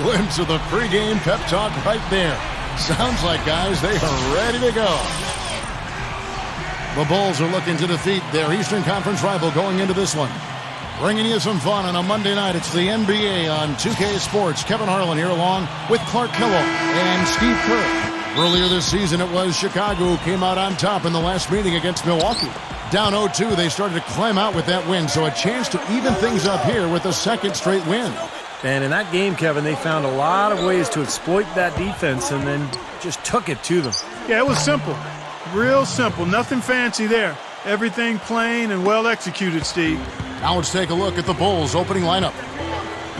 glimpse of the pregame pep talk right there. Sounds like, guys, they are ready to go. The Bulls are looking to defeat their Eastern Conference rival going into this one. Bringing you some fun on a Monday night. It's the NBA on 2K Sports. Kevin Harlan here along with Clark Kellogg and Steve Kerr. Earlier this season, it was Chicago who came out on top in the last meeting against Milwaukee. Down 0-2, they started to climb out with that win, so a chance to even things up here with a second straight win. And in that game, Kevin, they found a lot of ways to exploit that defense and then just took it to them. Yeah, it was simple. Real simple. Nothing fancy there. Everything plain and well executed, Steve. Now let's take a look at the Bulls' opening lineup.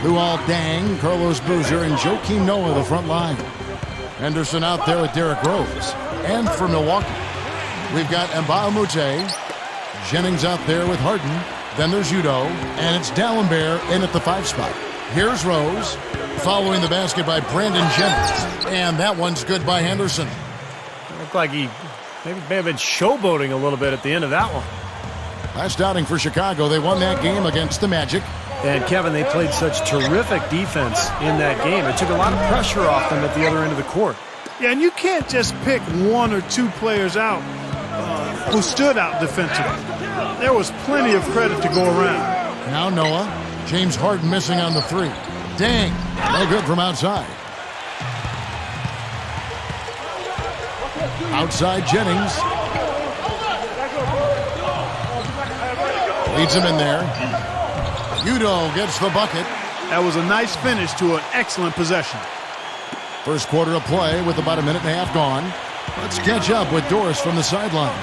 Luol Deng, Carlos Boozer, and Joakim Noah, the front line. Henderson out there with Derrick Rose. And for Milwaukee, we've got Nba2K13. Jennings out there with Harden. Then there's Udo. And it's Dallenberg in at the 5 spot. Here's Rose, following the basket by Brandon Jennings. And that one's good by Henderson. Looked like he may have been showboating a little bit at the end of that one. Last outing for Chicago, they won that game against the Magic. And, Kevin, they played such terrific defense in that game. It took a lot of pressure off them at the other end of the court. Yeah, and you can't just pick one or two players out who stood out defensively. There was plenty of credit to go around. Now Noah. James Harden missing on the 3. Dang, no good from outside. Outside Jennings. Leads him in there. Udo gets the bucket. That was a nice finish to an excellent possession. First quarter of play with about a minute and a half gone. Let's catch up with Doris from the sideline.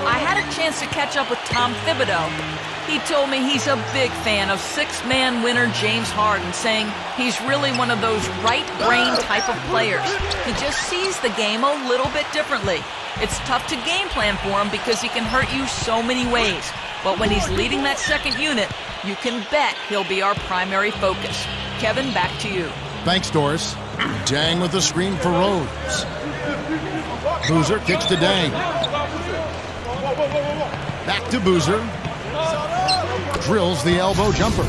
I had a chance to catch up with Tom Thibodeau. He told me he's a big fan of six-man winner James Harden, saying he's really one of those right-brain type of players. He just sees the game a little bit differently. It's tough to game plan for him because he can hurt you so many ways. But when he's leading that second unit, you can bet he'll be our primary focus. Kevin, back to you. Thanks, Doris. Dang with the screen for Rose. Boozer kicks to Dang. Back to Boozer. Drills the elbow jumper.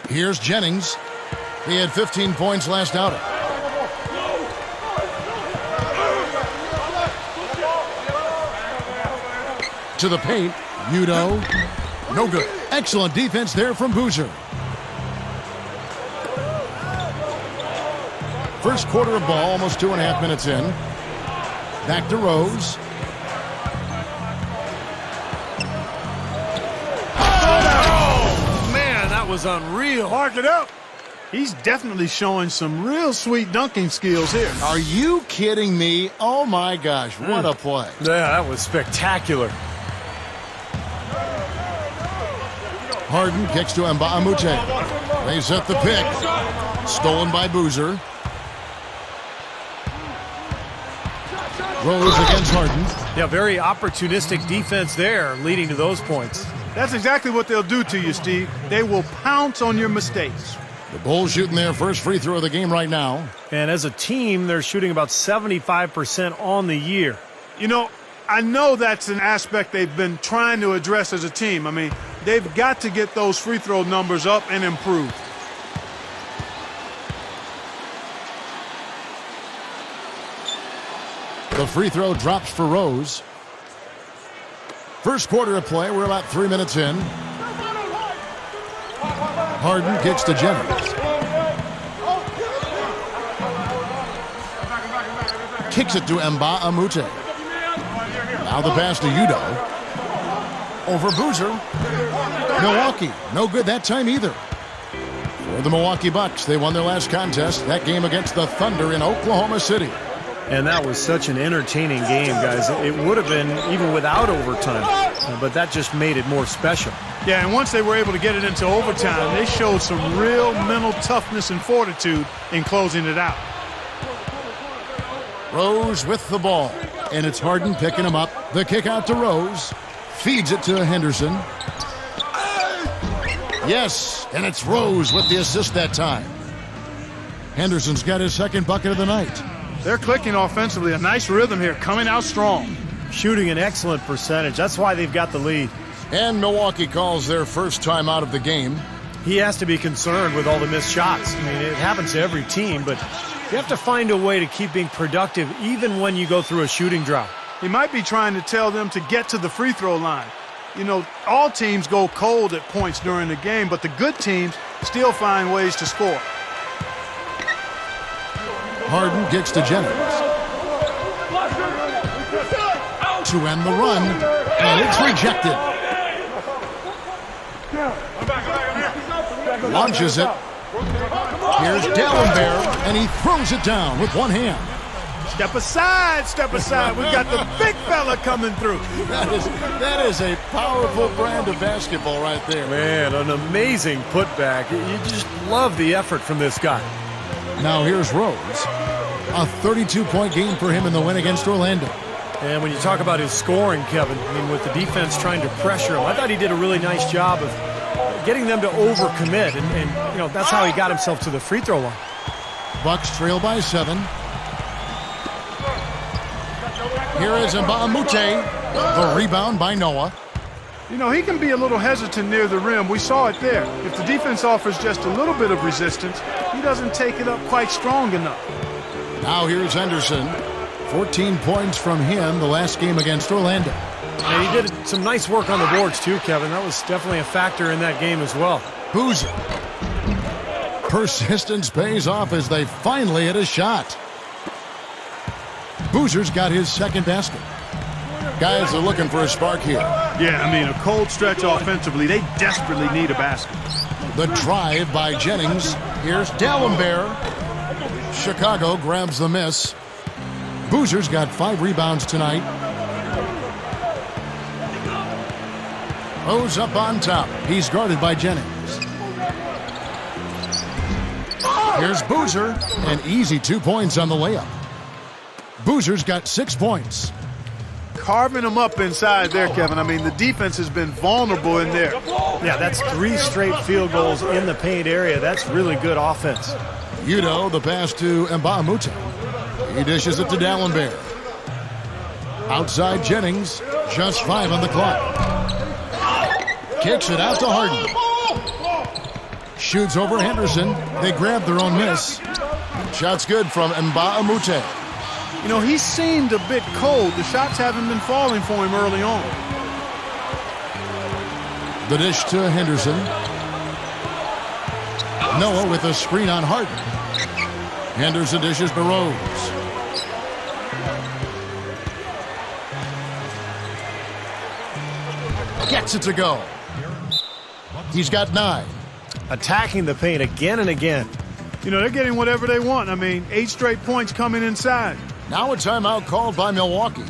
Here's Jennings. He had 15 points last outing. To the paint. Udo. No good. Excellent defense there from Boozer. First quarter of ball, almost 2.5 minutes in. Back to Rose. Oh, man, that was unreal. Mark it up. He's definitely showing some real sweet dunking skills here. Are you kidding me? Oh, my gosh. What a play. Yeah, that was spectacular. Harden kicks to Nba2K13. They set the pick. Stolen by Boozer. Rose against Harden. Yeah, very opportunistic defense there, leading to those points. That's exactly what they'll do to you, Steve. They will pounce on your mistakes. The Bulls shooting their first free throw of the game right now. And as a team, they're shooting about 75% on the year. You know, I know that's an aspect they've been trying to address as a team. I mean, they've got to get those free throw numbers up and improve. The free throw drops for Rose. First quarter of play, we're about 3 minutes in. Harden kicks to Jennings. Kicks it to Nba2K13. Now the pass to Udo. Over Boozer. Milwaukee, no good that time either. For the Milwaukee Bucks, they won their last contest, that game against the Thunder in Oklahoma City. And that was such an entertaining game, guys. It would have been even without overtime, but that just made it more special. Yeah, and once they were able to get it into overtime, they showed some real mental toughness and fortitude in closing it out. Rose with the ball, and it's Harden picking him up. The kick out to Rose. Feeds it to Henderson. Yes, and it's Rose with the assist that time. Henderson's got his second bucket of the night. They're clicking offensively. A nice rhythm here, coming out strong. shooting an excellent percentage. That's why they've got the lead. And Milwaukee calls their first time out of the game. He has to be concerned with all the missed shots. I mean, it happens to every team, but you have to find a way to keep being productive even when you go through a shooting drought. He might be trying to tell them to get to the free throw line. You know, all teams go cold at points during the game, but the good teams still find ways to score. Harden kicks to Jennings. To end the run, and it's rejected. Launches it. Here's Dallenberg, and he throws it down with one hand. Step aside, step aside. We've got the big fella coming through. That is a powerful brand of basketball right there. Man, an amazing putback. You just love the effort from this guy. Now here's Rose. A 32-point game for him in the win against Orlando. And when you talk about his scoring, Kevin, I mean, with the defense trying to pressure him, I thought he did a really nice job of getting them to overcommit, and you know, that's how he got himself to the free throw line. Bucks trail by 7. Here is Nba2K13. The rebound by Noah. You know, he can be a little hesitant near the rim. We saw it there. If the defense offers just a little bit of resistance, he doesn't take it up quite strong enough. Now here's Henderson. 14 points from him the last game against Orlando. And he did some nice work on the boards too, Kevin. That was definitely a factor in that game as well. Boozer. Persistence pays off as they finally hit a shot. Boozer's got his second basket. Guys are looking for a spark here. Yeah, I mean, a cold stretch offensively. They desperately need a basket. The drive by Jennings. Here's Dallenberg. Chicago grabs the miss. Boozer's got 5 rebounds tonight. Rose up on top. He's guarded by Jennings. Here's Boozer. An easy 2 points on the layup. Boozer's got 6 points. Carving them up inside there, Kevin. I mean, the defense has been vulnerable in there. Yeah, that's 3 straight field goals in the paint area. That's really good offense. Udo, the pass to Nba2K13. He dishes it to Dallenberg. Outside Jennings. Just 5 on the clock. Kicks it out to Harden. Shoots over Henderson. They grab their own miss. Shot's good from Nba2K13. You know, he seemed a bit cold. The shots haven't been falling for him early on. The dish to Henderson. Noah with a screen on Harden. Henderson dishes to Rose. Gets it to go. He's got 9. Attacking the paint again and again. You know, they're getting whatever they want. I mean, 8 straight points coming inside. Now a timeout called by Milwaukee.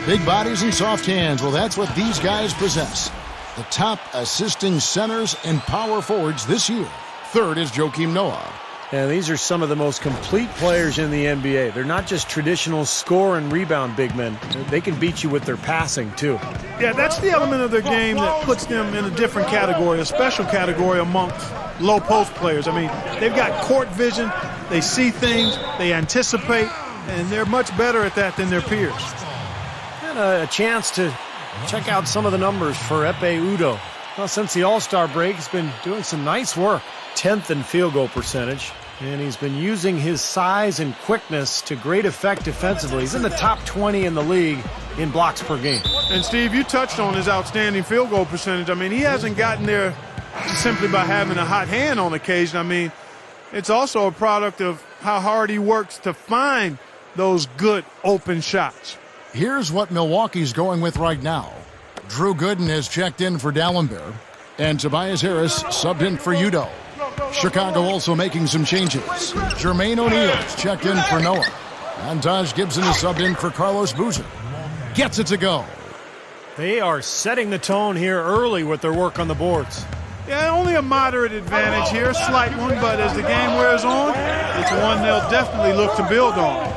Big bodies and soft hands. Well, that's what these guys possess. The top assisting centers and power forwards this year. Third is Joakim Noah. And these are some of the most complete players in the NBA. They're not just traditional score and rebound big men. They can beat you with their passing, too. Yeah, that's the element of their game that puts them in a different category, a special category amongst low post players. I mean, they've got court vision, they see things, they anticipate, and they're much better at that than their peers. And a chance to check out some of the numbers for Ekpe Udoh. Well, since the All-Star break, he's been doing some nice work. 10th in field goal percentage, and he's been using his size and quickness to great effect defensively. He's in the top 20 in the league in blocks per game. And Steve, you touched on his outstanding field goal percentage. I mean, he hasn't gotten there simply by having a hot hand on occasion. I mean, it's also a product of how hard he works to find those good open shots. Here's what Milwaukee's going with right now. Drew Gooden has checked in for Dallenberg, and Tobias Harris subbed in for Udoh. Chicago also making some changes. Jermaine O'Neal's checked in for Noah. And Taj Gibson is subbed in for Carlos Boozer. Gets it to go. They are setting the tone here early with their work on the boards. Yeah, only a moderate advantage here, slight one, but as the game wears on, it's one they'll definitely look to build on.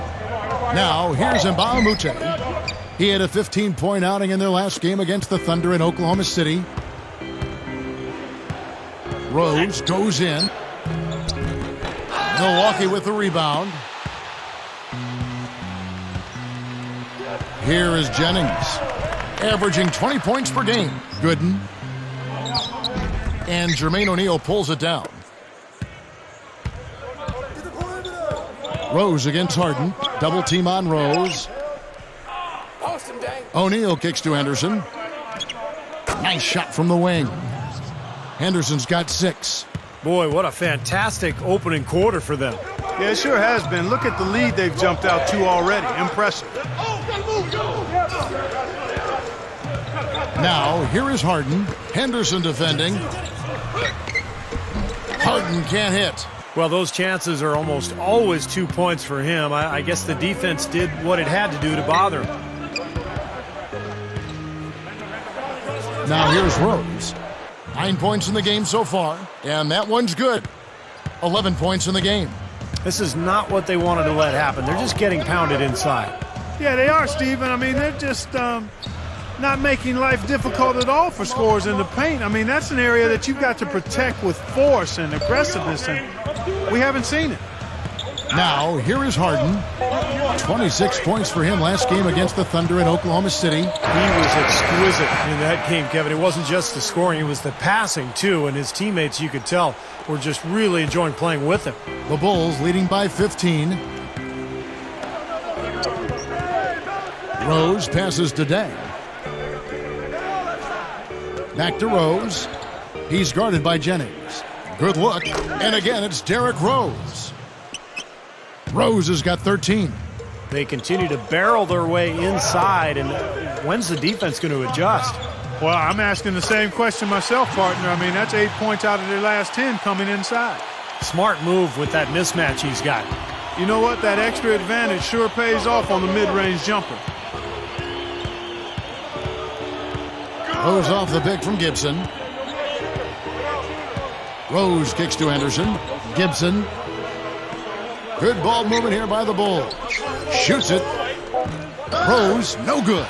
Now, here's Nba2K13. He had a 15-point outing in their last game against the Thunder in Oklahoma City. Rose goes in. Milwaukee with the rebound. Here is Jennings, averaging 20 points per game. Gooden. And Jermaine O'Neal pulls it down. Rose against Harden. Double team on Rose. O'Neal kicks to Henderson. Nice shot from the wing. Henderson's got 6. Boy, what a fantastic opening quarter for them. Yeah, it sure has been. Look at the lead they've jumped out to already. Impressive. Now, here is Harden. Henderson defending. Harden can't hit. Well, those chances are almost always 2 points for him. I guess the defense did what it had to do to bother him. Now here's Rose. 9 points in the game so far, and that one's good. 11 points in the game. This is not what they wanted to let happen. They're just getting pounded inside. Yeah, they are, Steven. I mean, they're just not making life difficult at all for scorers in the paint. I mean, that's an area that you've got to protect with force and aggressiveness, and we haven't seen it. Now, here is Harden. 26 points for him last game against the Thunder in Oklahoma City. He was exquisite in that game, Kevin. It wasn't just the scoring, it was the passing, too. And his teammates, you could tell, were just really enjoying playing with him. The Bulls leading by 15. Rose passes to Day. Back to Rose. He's guarded by Jennings. Good look. And again, it's Derrick Rose. Rose has got 13. They continue to barrel their way inside, and when's the defense going to adjust? Well, I'm asking the same question myself, partner. I mean, that's 8 points out of their last 10 coming inside. Smart move with that mismatch he's got. You know what? That extra advantage sure pays off on the mid-range jumper. Rose off the pick from Gibson. Rose kicks to Henderson. Gibson. Good ball movement here by the Bulls. Shoots it. Rose, no good.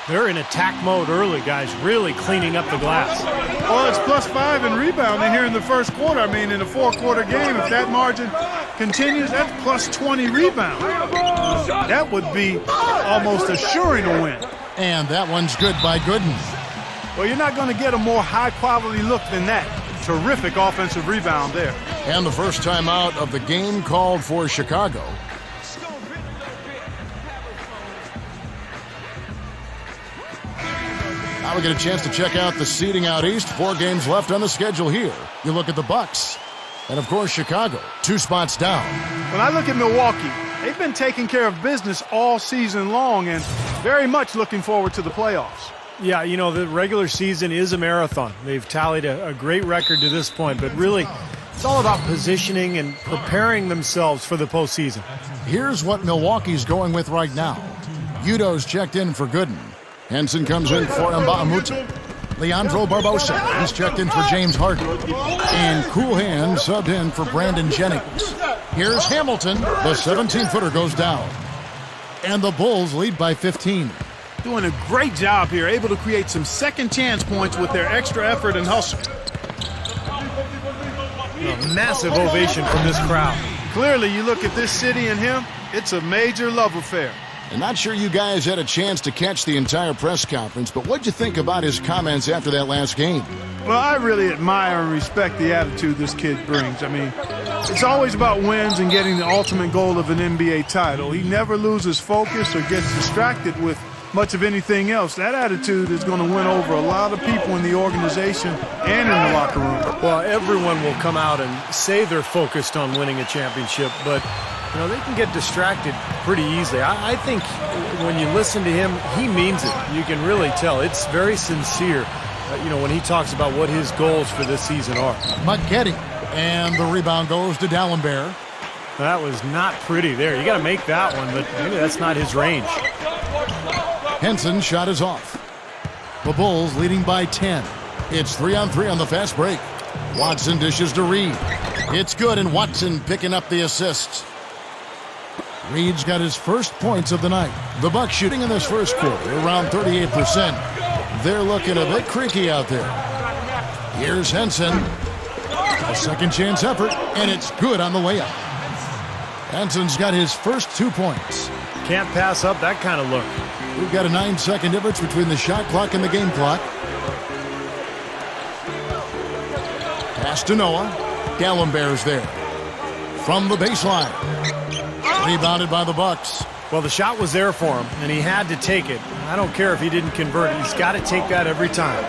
They're in attack mode early, guys, really cleaning up the glass. Well, it's +5 in rebounding here in the first quarter. I mean, in a 4-quarter game, if that margin continues, that's +20 rebounds. That would be almost assuring a win. And that one's good by Gooden. Well, you're not going to get a more high-quality look than that. Terrific offensive rebound there. And the first time out of the game called for Chicago. Now we get a chance to check out the seeding out east. 4 games left on the schedule here. You look at the Bucks. And, of course, Chicago, 2 spots down. When I look at Milwaukee, they've been taking care of business all season long and very much looking forward to the playoffs. Yeah, you know, the regular season is a marathon. They've tallied a great record to this point, but really, it's all about positioning and preparing themselves for the postseason. Here's what Milwaukee's going with right now. Udo's checked in for Gooden. Henson comes in for Mbaamuta. Leandro Barbosa is checked in for James Harden. And Cool Hand subbed in for Brandon Jennings. Here's Hamilton. The 17-footer goes down. And the Bulls lead by 15. Doing a great job here, able to create some second chance points with their extra effort and hustle. A massive ovation from this crowd. Clearly, you look at this city and him, it's a major love affair. I'm not sure you guys had a chance to catch the entire press conference, but what'd you think about his comments after that last game? Well, I really admire and respect the attitude this kid brings. I mean, it's always about wins and getting the ultimate goal of an NBA title. He never loses focus or gets distracted with much of anything else. That attitude is going to win over a lot of people in the organization and in the locker room. Well, everyone will come out and say they're focused on winning a championship, but you know, they can get distracted pretty easily. I think when you listen to him, he means it. You can really tell. It's very sincere, you know, when he talks about what his goals for this season are. Mucketti. And the rebound goes to Dallenberg. That was not pretty there. You got to make that one, but maybe that's not his range. Henson's shot is off. The Bulls leading by 10. It's 3-on-3 on the fast break. Watson dishes to Reed. It's good, and Watson picking up the assist. Reed's got his first points of the night. The Bucks shooting in this first quarter around 38%. They're looking a bit creaky out there. Here's Henson. A second chance effort, and it's good on the way up. Henson's got his first 2 points. Can't pass up that kind of look. We've got a 9-second difference between the shot clock and the game clock. Pass to Noah. Gallenberg's there. From the baseline. Rebounded by the Bucks. Well, the shot was there for him, and he had to take it. I don't care if he didn't convert it. He's got to take that every time.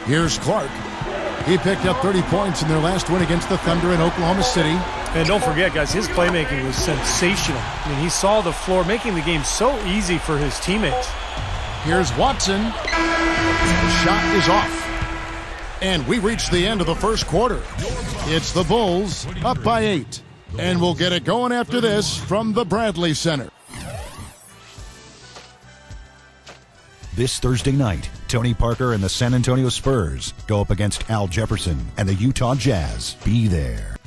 Here's Clark. He picked up 30 points in their last win against the Thunder in Oklahoma City. And don't forget, guys, his playmaking was sensational. I mean, he saw the floor, making the game so easy for his teammates. Here's Watson. The shot is off. And we reach the end of the first quarter. It's the Bulls up by 8. And we'll get it going after this from the Bradley Center. This Thursday night, Tony Parker and the San Antonio Spurs go up against Al Jefferson and the Utah Jazz. Be there.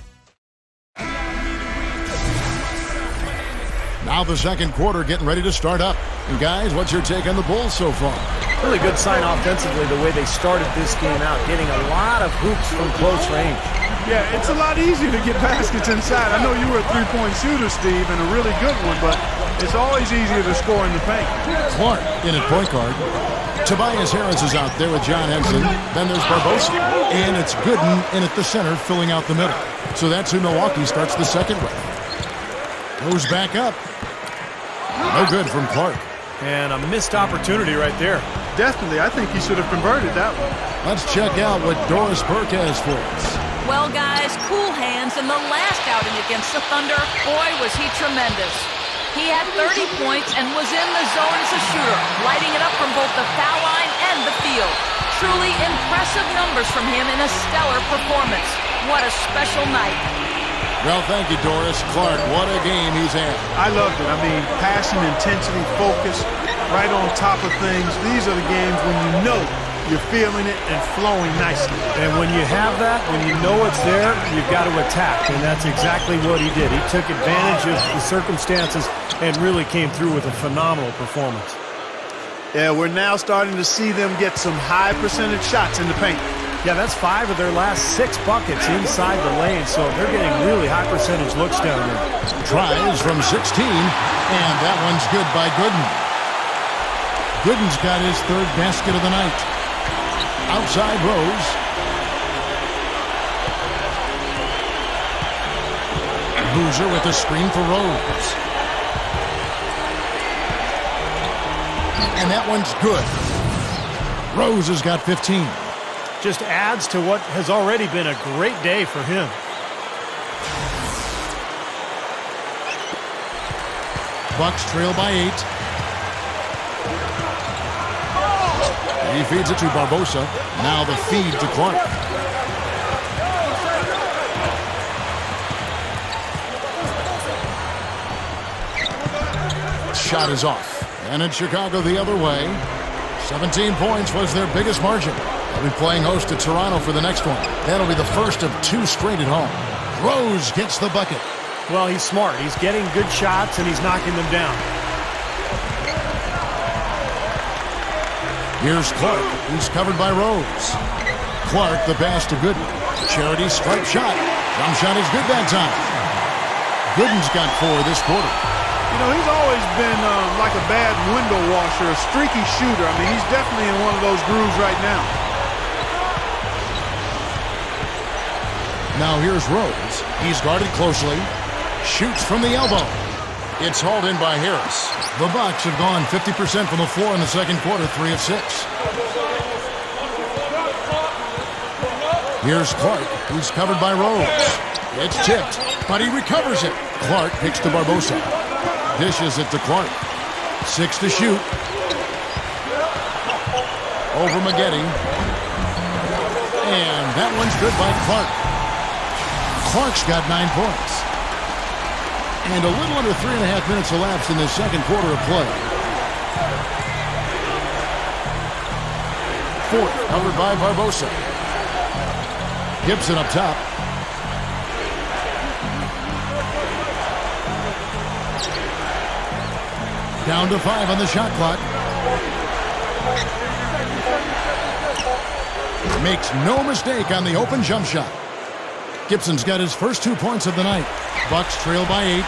Now the second quarter getting ready to start up. And guys, what's your take on the Bulls so far? Really good sign offensively the way they started this game out, getting a lot of hoops from close range. Yeah, it's a lot easier to get baskets inside. I know you were a three-point shooter, Steve, and a really good one, but it's always easier to score in the paint. Clark in at point guard. Tobias Harris is out there with John Henson. Then there's Barbosa. And it's Gooden in at the center, filling out the middle. So that's who Milwaukee starts the second with. Goes back up. No good from Clark. And a missed opportunity right there. Definitely. I think he should have converted that one. Let's check out what Doris Burke has for us. Well, guys, cool hands in the last outing against the Thunder. Boy, was he tremendous. He had 30 points and was in the zone as a shooter, lighting it up from both the foul line and the field. Truly impressive numbers from him in a stellar performance. What a special night. Well, thank you, Doris. Clark, what a game he's had. I loved it. I mean, passion, intensity, focus, right on top of things. These are the games when you know you're feeling it and flowing nicely. And when you have that, when you know it's there, you've got to attack. And that's exactly what he did. He took advantage of the circumstances and really came through with a phenomenal performance. Yeah, we're now starting to see them get some high percentage shots in the paint. Yeah, that's 5 of their last 6 buckets inside the lane, so they're getting really high percentage looks down there. Tries from 16, and that one's good by Gooden. Gooden's got his third basket of the night. Outside Rose. Boozer with the screen for Rose. And that one's good. Rose has got 15. Just adds to what has already been a great day for him. Bucks trail by 8. He feeds it to Barbosa. Now the feed to Clark. Shot is off. And in Chicago the other way. 17 points was their biggest margin. They'll be playing host to Toronto for the next one. That'll be the first of 2 straight at home. Rose gets the bucket. Well, he's smart. He's getting good shots, and he's knocking them down. Here's Clark. He's covered by Rose. Clark, the pass to Gooden. Charity stripe shot. Jump shot is good that time. Gooden's got 4 this quarter. You know, he's always been like a bad window washer, a streaky shooter. I mean, he's definitely in one of those grooves right now. Now here's Rose. He's guarded closely. Shoots from the elbow. It's hauled in by Harris. The Bucks have gone 50% from the floor in the second quarter, 3 of 6. Here's Clark. He's covered by Rose. It's tipped, but he recovers it. Clark kicks to Barbosa. Dishes it to Clark. 6 to shoot. Over Maggette. And that one's good by Clark. Clark's got 9 points. And a little under 3.5 minutes elapsed in the second quarter of play. Fourth, covered by Barbosa. Gibson up top. Down to 5 on the shot clock. Makes no mistake on the open jump shot. Gibson's got his first 2 points of the night. Bucks trail by 8.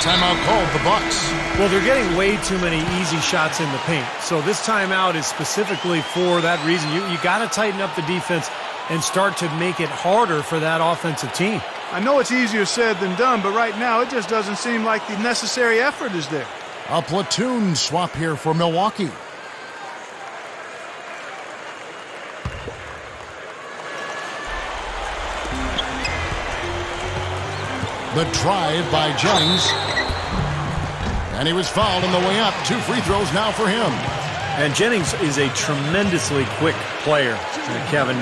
Timeout called the Bucks. Well, they're getting way too many easy shots in the paint. So this timeout is specifically for that reason. You got to tighten up the defense and start to make it harder for that offensive team. I know it's easier said than done, but right now it just doesn't seem like the necessary effort is there. A platoon swap here for Milwaukee. The drive by Jennings. And he was fouled on the way up. 2 free throws now for him. And Jennings is a tremendously quick player, Kevin.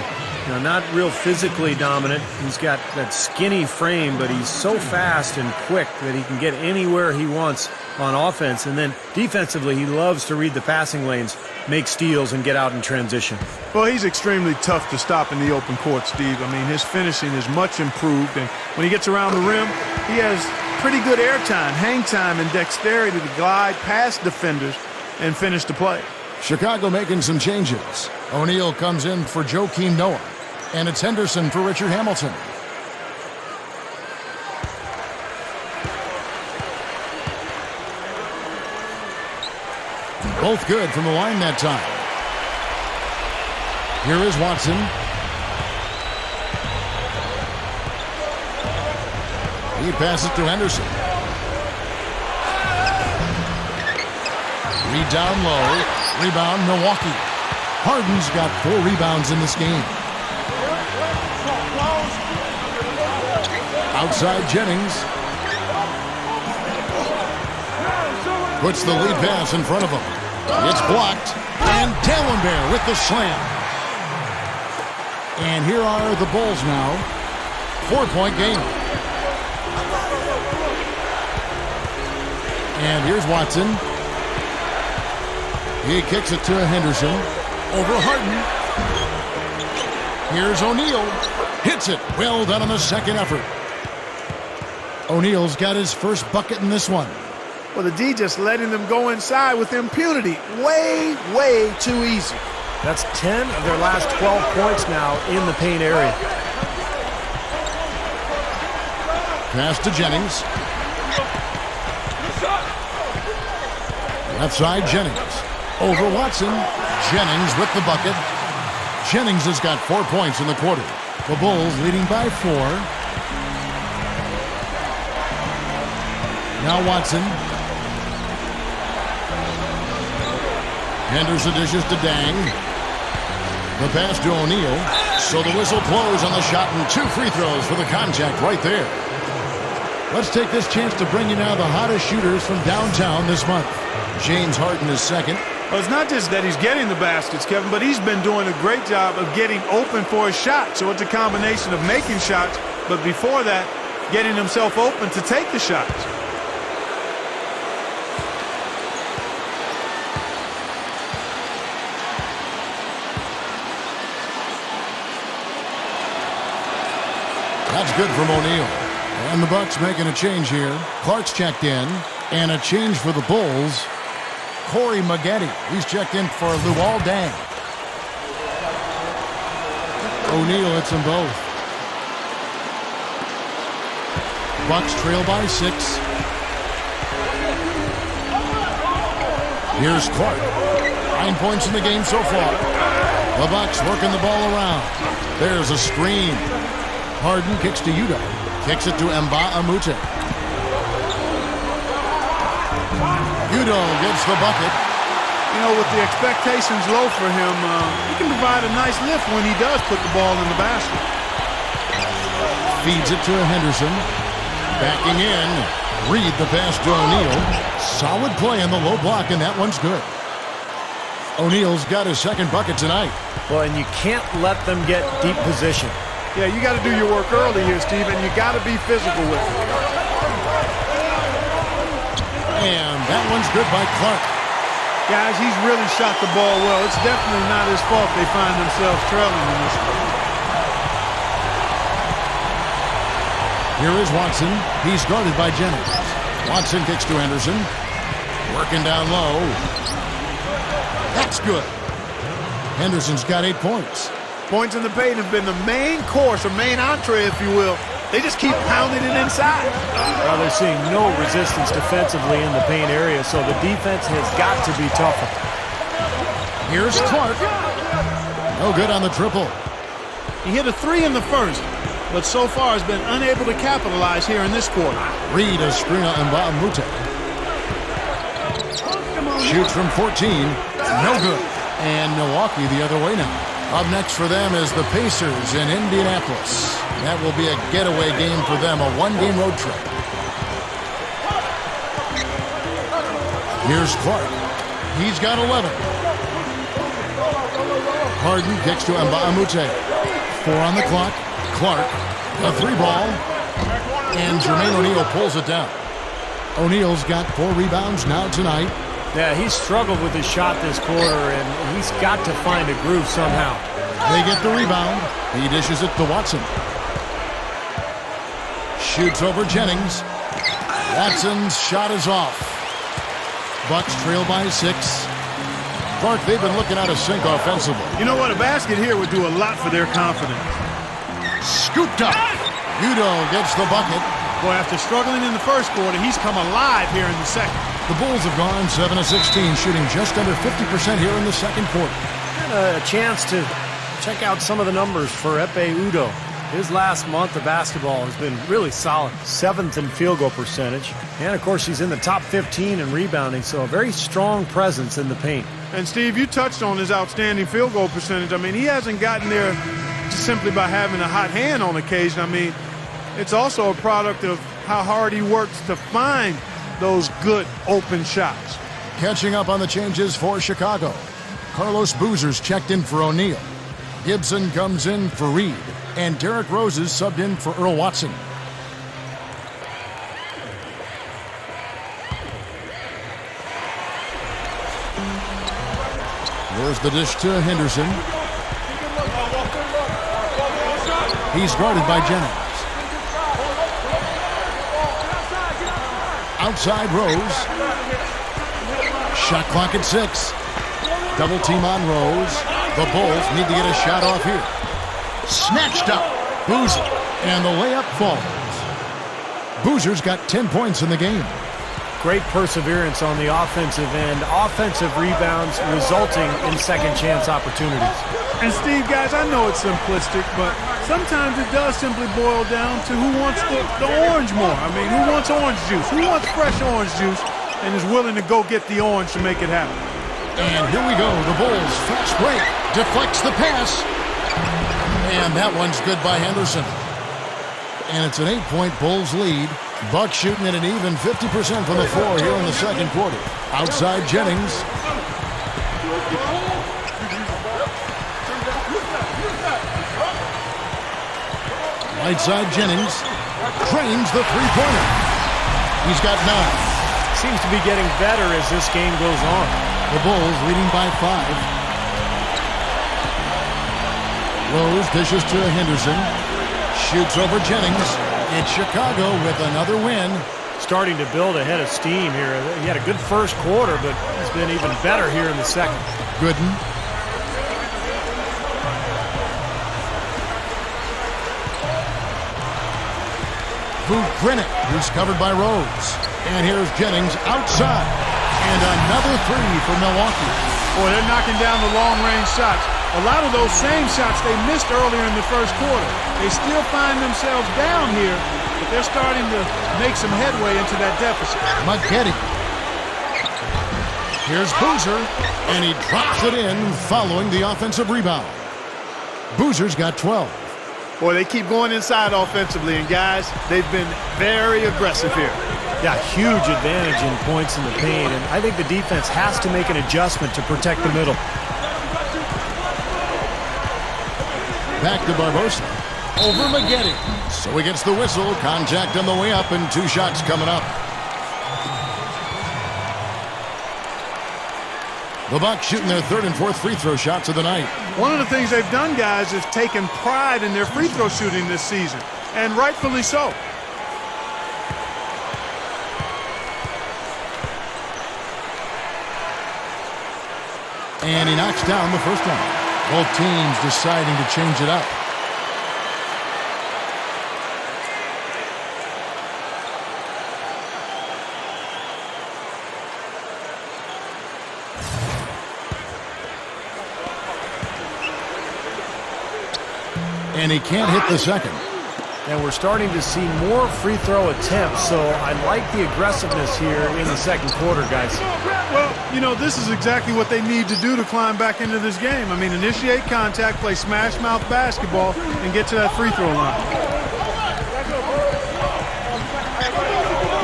You know, not real physically dominant. He's got that skinny frame, but he's so fast and quick that he can get anywhere he wants on offense. And then defensively, he loves to read the passing lanes, make steals, and get out in transition. Well, he's extremely tough to stop in the open court, Steve. I mean, his finishing is much improved, and when he gets around the rim, he has pretty good air time, hang time, and dexterity to glide past defenders and finish the play. Chicago making some changes. O'Neal comes in for Joakim Noah, and it's Henderson for Richard Hamilton. Both good from the line that time. Here is Watson. He passes to Henderson. Reed down low. Rebound, Milwaukee. Harden's got 4 rebounds in this game. Outside Jennings. Puts the lead pass in front of him. It's blocked. And Dallenberg with the slam. And here are the Bulls now. 4-point game. And here's Watson. He kicks it to Henderson. Over Harden. Here's O'Neal. Hits it. Well done on the second effort. O'Neal's got his first bucket in this one. Well, the D just letting them go inside with impunity. Way, way too easy. That's 10 of their last 12 points now in the paint area. Pass to Jennings. Left side, Jennings. Over Watson. Jennings with the bucket. Jennings has got 4 points in the quarter. The Bulls leading by 4. Now Watson. Henderson dishes to Dang. The pass to O'Neal. So the whistle blows on the shot and 2 free throws for the contact right there. Let's take this chance to bring you now the hottest shooters from downtown this month. James Harden is second. Well, it's not just that he's getting the baskets, Kevin, but he's been doing a great job of getting open for a shot. So it's a combination of making shots, but before that, getting himself open to take the shots. That's good from O'Neal. And the Bucks making a change here. Clark's checked in. And a change for the Bulls. Corey Maggette. He's checked in for Luol Deng. O'Neal hits them both. Bucks trail by 6. Here's Clark. 9 points in the game so far. The Bucks working the ball around. There's a screen. Harden kicks to Udoh. Kicks it to Nba2K13. Udoh gets the bucket. You know, with the expectations low for him, he can provide a nice lift when he does put the ball in the basket. Feeds it to Henderson. Backing in. Reed the pass to O'Neal. Solid play on the low block, and that one's good. O'Neal's got his second bucket tonight. Well, and you can't let them get deep position. Yeah, you got to do your work early here, Steve, and you got to be physical with it. And that one's good by Clark. Guys, he's really shot the ball well. It's definitely not his fault they find themselves trailing in this one. Here is Watson. He's guarded by Jennings. Watson kicks to Henderson. Working down low. That's good. Henderson's got 8 points. Points in the paint have been the main course, or main entree, if you will. They just keep pounding it inside. Well, they're seeing no resistance defensively in the paint area, so the defense has got to be tougher. Here's Clark. No good on the triple. He hit a 3 in the first, but so far has been unable to capitalize here in this quarter. Reed is screen on Nba2K13. Shoots from 14. No good. And Milwaukee the other way now. Up next for them is the Pacers in Indianapolis. That will be a getaway game for them, a one-game road trip. Here's Clark. He's got 11. Harden kicks to Nba2K13. 4 on the clock. Clark, a 3 ball. And Jermaine O'Neal pulls it down. O'Neal's got 4 rebounds now tonight. Yeah, he's struggled with his shot this quarter, and he's got to find a groove somehow. They get the rebound. He dishes it to Watson. Shoots over Jennings. Watson's shot is off. Bucks trail by 6. Clark, they've been looking out of sync offensively. You know what? A basket here would do a lot for their confidence. Scooped up. Udo gets the bucket. Boy, after struggling in the first quarter, he's come alive here in the second. The Bulls have gone 7 of 16, shooting just under 50% here in the second quarter. A chance to check out some of the numbers for Ekpe Udoh. His last month of basketball has been really solid. 7th in field goal percentage. And, of course, he's in the top 15 in rebounding, so a very strong presence in the paint. And, Steve, you touched on his outstanding field goal percentage. I mean, he hasn't gotten there just simply by having a hot hand on occasion. I mean, it's also a product of how hard he works to find those good open shots. Catching up on the changes for Chicago. Carlos Boozer's checked in for O'Neal. Gibson comes in for Reed. And Derrick Rose is subbed in for Earl Watson. There's the dish to Henderson. He's guarded by Jennings. Outside Rose. Shot clock at 6. Double team on Rose. The Bulls need to get a shot off here. Snatched up. Boozer. And the layup falls. Boozer's got 10 points in the game. Great perseverance on the offensive end. Offensive rebounds resulting in second chance opportunities. And Steve, guys, I know it's simplistic, but sometimes it does simply boil down to who wants the orange more. I mean, who wants orange juice? Who wants fresh orange juice and is willing to go get the orange to make it happen? And here we go. The Bulls fast break. Deflects the pass. And that one's good by Henderson. And it's an 8-point Bulls lead. Bucks shooting at an even 50% from the floor here in the second quarter. Outside Jennings. Right side Jennings. Cranes the three-pointer. He's got 9. Seems to be getting better as this game goes on. The Bulls leading by 5. Rose dishes to Henderson. Shoots over Jennings. And Chicago with another win. Starting to build a head of steam here. He had a good first quarter, but he's been even better here in the second. Gooden. Vukrinik, who's covered by Rose. And here's Jennings outside. And another 3 for Milwaukee. Boy, they're knocking down the long-range shots. A lot of those same shots they missed earlier in the first quarter. They still find themselves down here, but they're starting to make some headway into that deficit. Maggetti. Here's Boozer, and he drops it in following the offensive rebound. Boozer's got 12. Boy, they keep going inside offensively, and guys, they've been very aggressive here. Yeah, huge advantage in points in the paint, and I think the defense has to make an adjustment to protect the middle. Back to Barbosa. Over Maggetti. So he gets the whistle. Contact on the way up, and 2 shots coming up. The Bucks shooting their 3rd and 4th free throw shots of the night. One of the things they've done, guys, is taken pride in their free throw shooting this season, and rightfully so. And he knocks down the first one. Both teams deciding to change it up. And he can't hit the second. And we're starting to see more free throw attempts, so I like the aggressiveness here in the second quarter, guys. Well, you know, this is exactly what they need to do to climb back into this game. I mean, initiate contact, play smash mouth basketball, and get to that free throw line.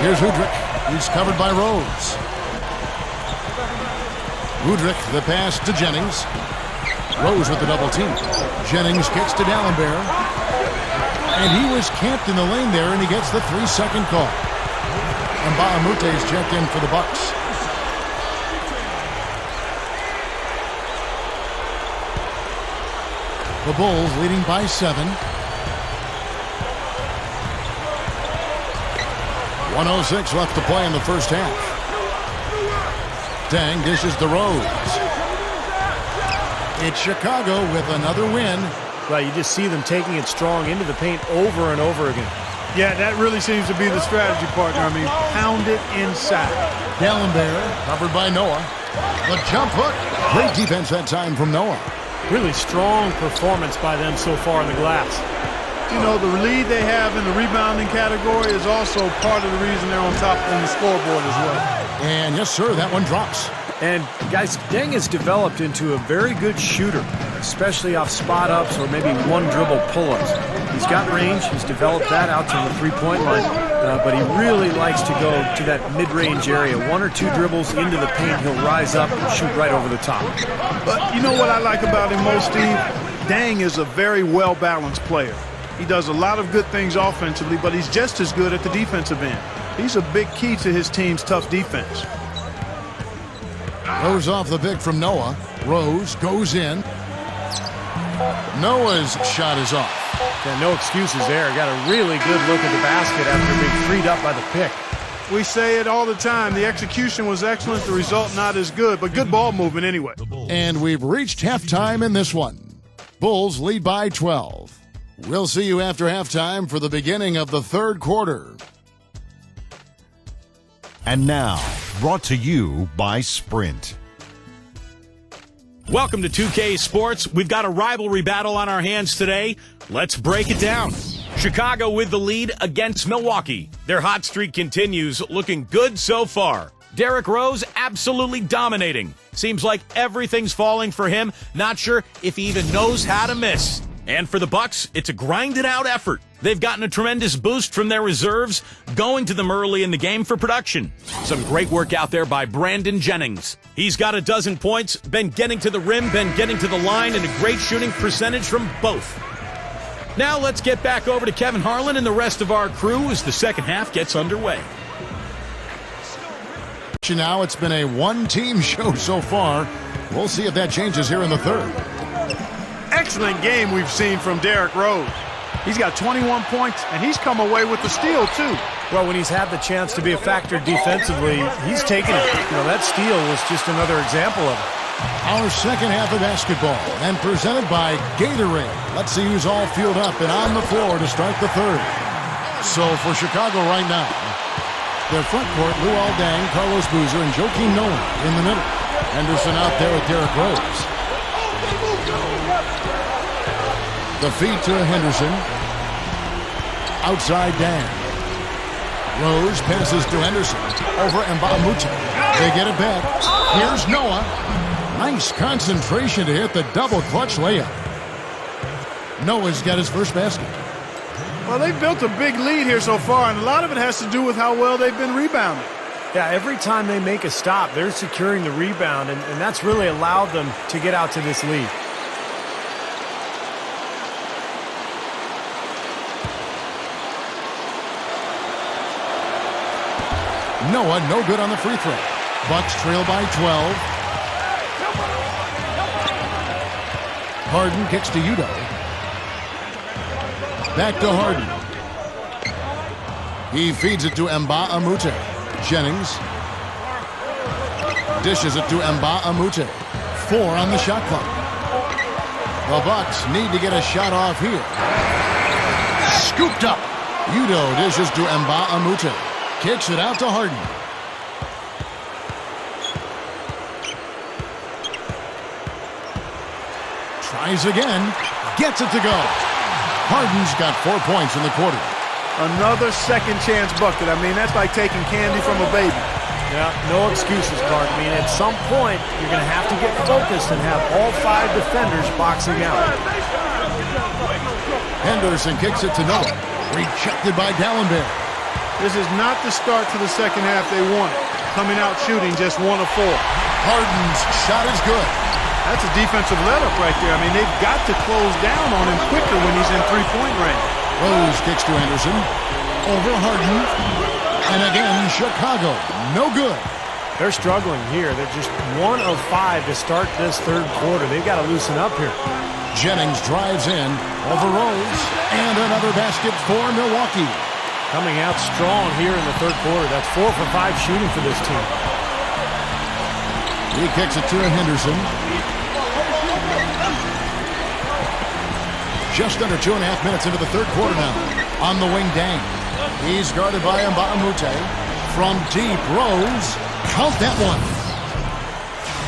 Here's Udrih. He's covered by Rose. Udrih, the pass to Jennings. Rose with the double team. Jennings kicks to D'Alembert. And he was camped in the lane there, and he gets the 3-second call. And Mbaamute's checked in for the Bucks. The Bulls leading by 7. 1:06 left to play in the first half. Dang dishes to Rose. It's Chicago with another win. Right, you just see them taking it strong into the paint over and over again. Yeah, that really seems to be the strategy, partner. I mean, pound it inside. D'Alembert covered by Noah. The jump hook. Great defense that time from Noah. Really strong performance by them so far in the glass. You know, the lead they have in the rebounding category is also part of the reason they're on top on the scoreboard as well. And yes, sir, that one drops. And guys, Deng has developed into a very good shooter, especially off spot ups or maybe one dribble pull-ups. He's got range. He's developed that out to the three-point line, but he really likes to go to that mid-range area. 1 or 2 dribbles into the paint, he'll rise up and shoot right over the top. But you know what I like about him most, Steve? Deng is a very well-balanced player. He does a lot of good things offensively, but he's just as good at the defensive end. He's a big key to his team's tough defense. Goes off the pick from Noah. Rose goes in. Noah's shot is off. Yeah, no excuses there. Got a really good look at the basket after being freed up by the pick. We say it all the time. The execution was excellent. The result not as good, but good ball movement anyway. And we've reached halftime in this one. Bulls lead by 12. We'll see you after halftime for the beginning of the third quarter. And now, brought to you by Sprint. Welcome to 2K Sports. We've got a rivalry battle on our hands today. Let's break it down. Chicago with the lead against Milwaukee. Their hot streak continues, looking good so far. Derrick Rose absolutely dominating. Seems like everything's falling for him. Not sure if he even knows how to miss. And for the Bucks, it's a grinded-out effort. They've gotten a tremendous boost from their reserves, going to them early in the game for production. Some great work out there by Brandon Jennings. He's got a dozen points, been getting to the rim, been getting to the line, and a great shooting percentage from both. Now let's get back over to Kevin Harlan and the rest of our crew as the second half gets underway. Now it's been a one-team show so far. We'll see if that changes here in the third. Excellent game we've seen from Derrick Rose. He's got 21 points, and he's come away with the steal, too. Well, when he's had the chance to be a factor defensively, he's taken it. You know, that steal was just another example of it. Our second half of basketball, and presented by Gatorade. Let's see who's all fueled up and on the floor to start the third. So for Chicago right now, their front court, Luol Deng, Carlos Boozer, and Joakim Noah in the middle. Henderson out there with Derrick Rose. The feed to Henderson. Outside Dan. Rose passes to Henderson. Over Mbamute. They get it back. Here's Noah. Nice concentration to hit the double clutch layup. Noah's got his first basket. Well, they've built a big lead here so far, and a lot of it has to do with how well they've been rebounding. Yeah, every time they make a stop, they're securing the rebound, and that's really allowed them to get out to this lead. Noah, no good on the free throw. Bucks trail by 12. Harden kicks to Udo. Back to Harden. He feeds it to Mbamute. Jennings dishes it to Mbamute. 4 on the shot clock. The Bucks need to get a shot off here. Scooped up. Udo dishes to Nba2K13. Kicks it out to Harden. Tries again. Gets it to go. Harden's got 4 points in the quarter. Another second chance bucket. I mean, that's like taking candy from a baby. Yeah, no excuses, Clark. I mean, at some point, you're going to have to get focused and have all 5 defenders boxing out. Henderson kicks it to Noah. Rejected by Dallenberg. This is not the start to the second half they wanted. Coming out shooting just 1 of 4. Harden's shot is good. That's a defensive let-up right there. I mean, they've got to close down on him quicker when he's in three-point range. Rose kicks to Anderson. Over Harden. And again, Chicago. No good. They're struggling here. They're just 1 of 5 to start this third quarter. They've got to loosen up here. Jennings drives in. Over Rose. And another basket for Milwaukee. Coming out strong here in the third quarter. That's 4 for 5 shooting for this team. He kicks it to Henderson. Just under 2.5 minutes into the third quarter now. On the wing, Dang. He's guarded by Nba2K13. From deep, Rose. Count that one.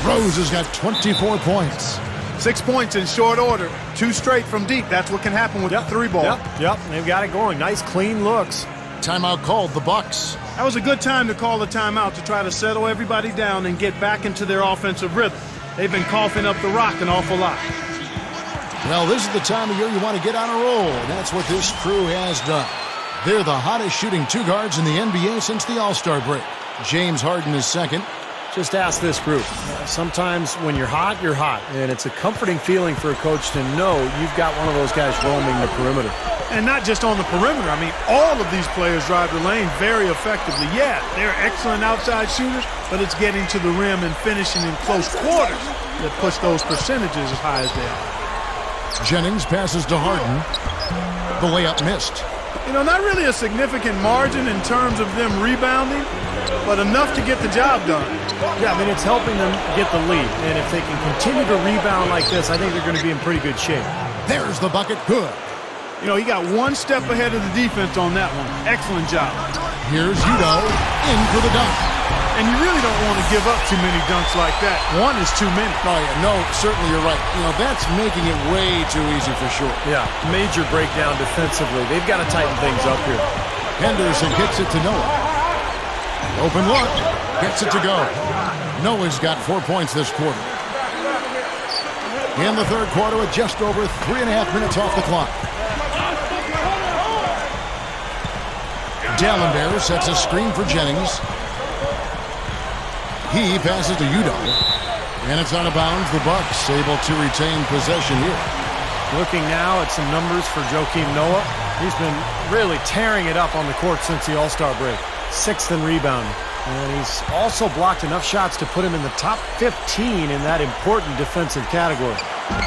Rose has got 24 points. 6 points in short order. 2 straight from deep. That's what can happen with the 3-ball. Yep. They've got it going. Nice, clean looks. Timeout called, the Bucks. That was a good time to call the timeout to try to settle everybody down and get back into their offensive rhythm. They've been coughing up the rock an awful lot. Well, this is the time of year you want to get on a roll, and that's what this crew has done. They're the hottest shooting 2 guards in the NBA since the All-Star break. James Harden is second. Just ask this group. Sometimes when you're hot, and it's a comforting feeling for a coach to know you've got one of those guys roaming the perimeter. And not just on the perimeter. I mean, all of these players drive the lane very effectively. Yeah, they're excellent outside shooters, but it's getting to the rim and finishing in close quarters that push those percentages as high as they are. Jennings passes to Harden. The layup missed. You know, not really a significant margin in terms of them rebounding, but enough to get the job done. Yeah, I mean, it's helping them get the lead. And if they can continue to rebound like this, I think they're going to be in pretty good shape. There's the bucket. Good. You know, he got 1 step ahead of the defense on that one. Excellent job. Here's Udo in for the dunk. And you really don't want to give up too many dunks like that. 1 is too many. Oh, yeah, no, certainly you're right. You know, that's making it way too easy for sure. Yeah, major breakdown defensively. They've got to tighten things up here. Henderson kicks it to Noah. Open look. Gets it to go. Noah's got 4 points this quarter. In the third quarter with just over 3.5 minutes off the clock. Dallenberg sets a screen for Jennings. He passes to Udo. And it's out of bounds. The Bucks able to retain possession here. Looking now at some numbers for Joakim Noah. He's been really tearing it up on the court since the All-Star break. 6th in rebounding. And he's also blocked enough shots to put him in the top 15 in that important defensive category.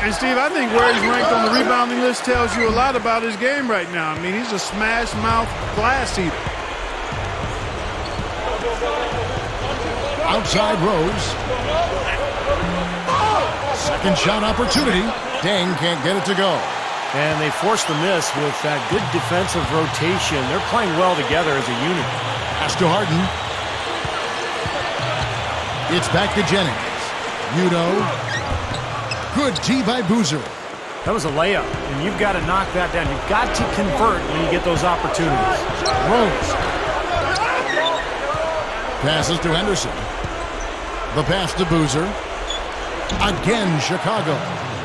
And, Steve, I think where he's ranked on the rebounding list tells you a lot about his game right now. I mean, he's a smash-mouth glass eater. Outside Rose. Second shot opportunity. Dang can't get it to go. And they forced the miss with that good defensive rotation. They're playing well together as a unit. Pass to Harden. It's back to Jennings. Udo. Good tee by Boozer. That was a layup, and you've got to knock that down. You've got to convert when you get those opportunities. Rose. Passes to Henderson. The pass to Boozer. Again, Chicago.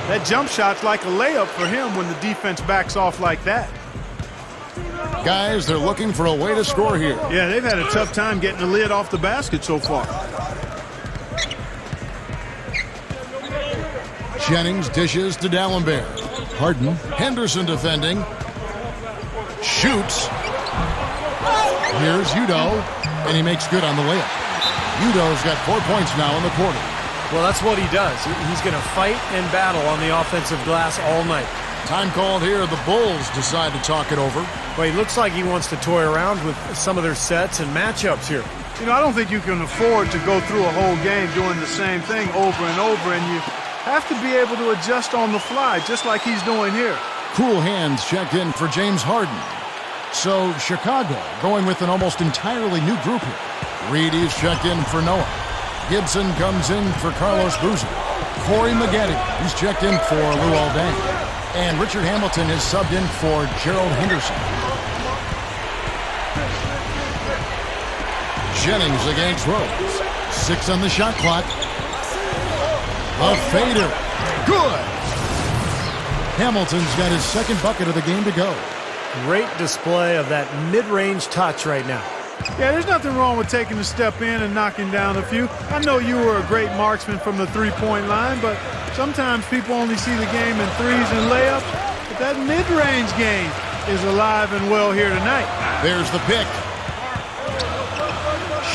That jump shot's like a layup for him when the defense backs off like that. Guys, they're looking for a way to score here. Yeah, they've had a tough time getting the lid off the basket so far. Jennings dishes to Dallenberg. Harden. Henderson defending. Shoots. Here's Udo. And he makes good on the layup. Udo's got 4 points now in the quarter. Well, that's what he does. He's going to fight and battle on the offensive glass all night. Time called here. The Bulls decide to talk it over. Well, he looks like he wants to toy around with some of their sets and matchups here. You know, I don't think you can afford to go through a whole game doing the same thing over and over, and have to be able to adjust on the fly, just like he's doing here. Cool hands checked in for James Harden. So Chicago going with an almost entirely new group here. Reedy's checked in for Noah. Gibson comes in for Carlos Boozer. Corey Maggette, he's checked in for Luol Deng. And Richard Hamilton is subbed in for Gerald Henderson. Jennings against Rose. 6 on the shot clock. A fader. Good. Hamilton's got his second bucket of the game to go. Great display of that mid-range touch right now. Yeah, there's nothing wrong with taking a step in and knocking down a few. I know you were a great marksman from the three-point line, but sometimes people only see the game in threes and layups. But that mid-range game is alive and well here tonight. There's the pick.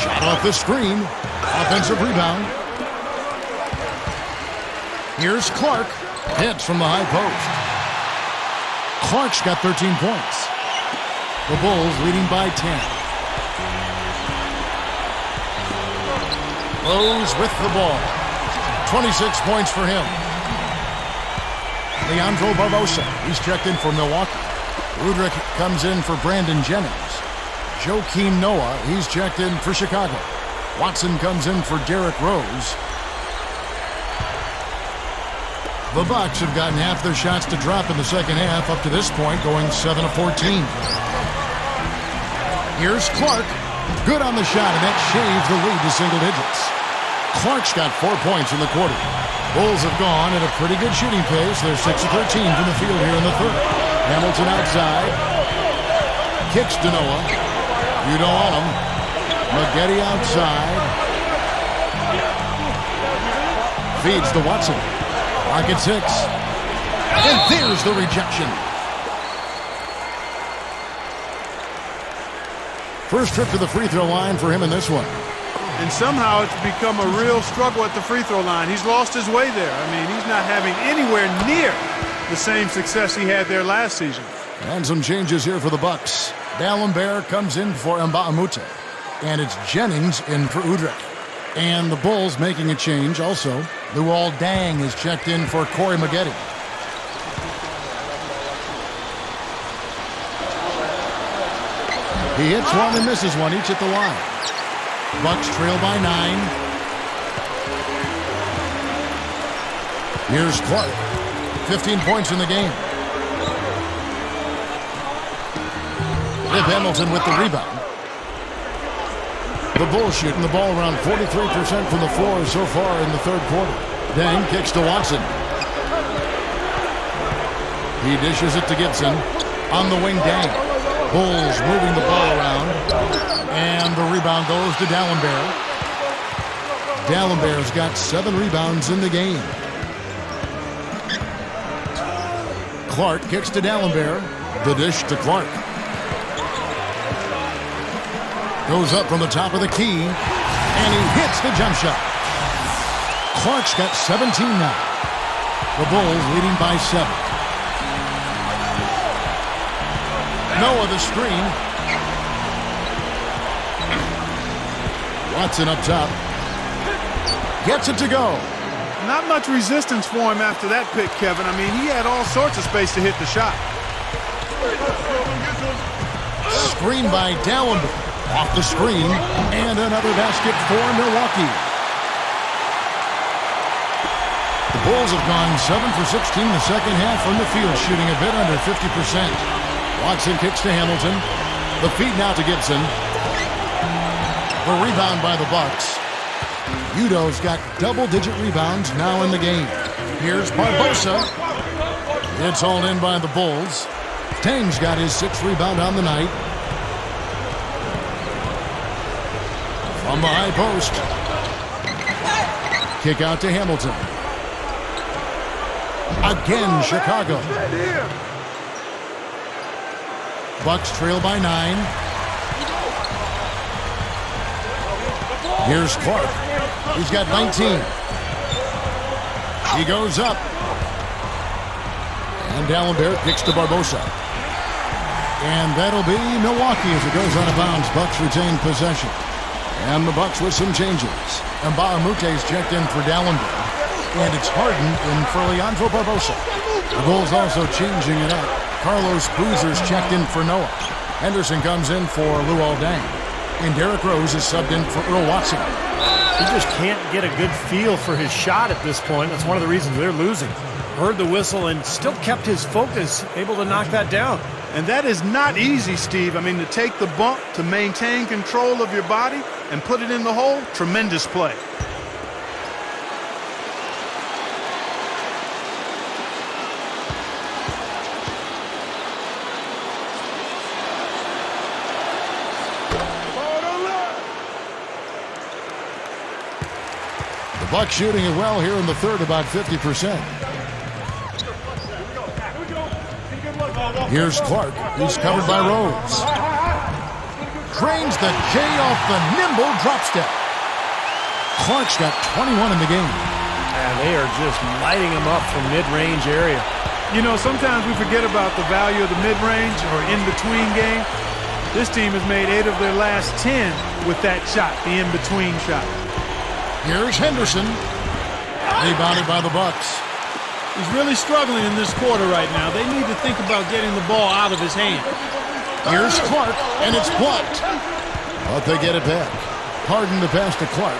Shot off the screen. Offensive rebound. Here's Clark. Hits from the high post. Clark's got 13 points. The Bulls leading by 10. Rose with the ball. 26 points for him. Leandro Barbosa, he's checked in for Milwaukee. Udrich comes in for Brandon Jennings. Joakim Noah, he's checked in for Chicago. Watson comes in for Derrick Rose. The Bucks have gotten half their shots to drop in the second half up to this point, going 7 of 14. Here's Clark. Good on the shot, and that shaves the lead to single digits. Clark's got 4 points in the quarter. Bulls have gone at a pretty good shooting pace. They're 6 of 13 from the field here in the third. Hamilton outside. Kicks to Noah. You don't want him. Maggette outside. Feeds to Watson. Clock at 6. And there's the rejection. First trip to the free throw line for him in this one. And somehow it's become a real struggle at the free throw line. He's lost his way there. I mean, he's not having anywhere near the same success he had there last season. And some changes here for the Bucks. Dalembert comes in for Mbaamute. And it's Jennings in for Udrich. And the Bulls making a change also. Luol Deng is checked in for Corey Maggette. He hits one and misses one, each at the line. Bucks trail by 9. Here's Clark. 15 points in the game. Liv Hamilton with the rebound. The Bulls shooting the ball around 43% from the floor so far in the third quarter. Deng kicks to Watson. He dishes it to Gibson. On the wing, Deng. Bulls moving the ball around. And the rebound goes to Dalembert. Dalembert's got 7 rebounds in the game. Clark kicks to Dalembert. The dish to Clark. Goes up from the top of the key. And he hits the jump shot. Clark's got 17 now. The Bulls leading by 7. Noah the screen. Watson up top. Gets it to go. Not much resistance for him after that pick, Kevin. I mean, he had all sorts of space to hit the shot. Screen by Dalembert. Off the screen. And another basket for Milwaukee. The Bulls have gone 7 for 16 the second half from the field, shooting a bit under 50%. Watson kicks to Hamilton. The feed now to Gibson. The rebound by the Bucks. Udo's got double-digit rebounds now in the game. Here's Barbosa. It's hauled in by the Bulls. Deng's got his 6th rebound on the night. From the high post. Kick out to Hamilton. Again, Chicago. Bucks trail by 9. Here's Clark. He's got 19. He goes up. And Dalembert kicks to Barbosa. And that'll be Milwaukee as it goes out of bounds. Bucks retain possession. And the Bucks with some changes. Mbaamute's checked in for Dalembert. And it's Harden in for Leandro Barbosa. The Bulls also changing it up. Carlos Boozer's checked in for Noah. Henderson comes in for Luol Deng. And Derrick Rose is subbed in for Earl Watson. He just can't get a good feel for his shot at this point. That's one of the reasons they're losing. Heard the whistle and still kept his focus, able to knock that down. And that is not easy, Steve. I mean, to take the bump, to maintain control of your body, and put it in the hole, tremendous play. The Bucks shooting it well here in the third, about 50%. Here's Clark. He's covered by Rose. Drains the J off the nimble drop step. Clark's got 21 in the game. And they are just lighting him up from mid-range area. You know, sometimes we forget about the value of the mid-range or in-between game. This team has made 8 of their last 10 with that shot, the in-between shot. Here's Henderson. Rebounded by the Bucks. He's really struggling in this quarter right now. They need to think about getting the ball out of his hand. Here's Clark, and it's blocked. But they get it back. Harden the pass to Clark.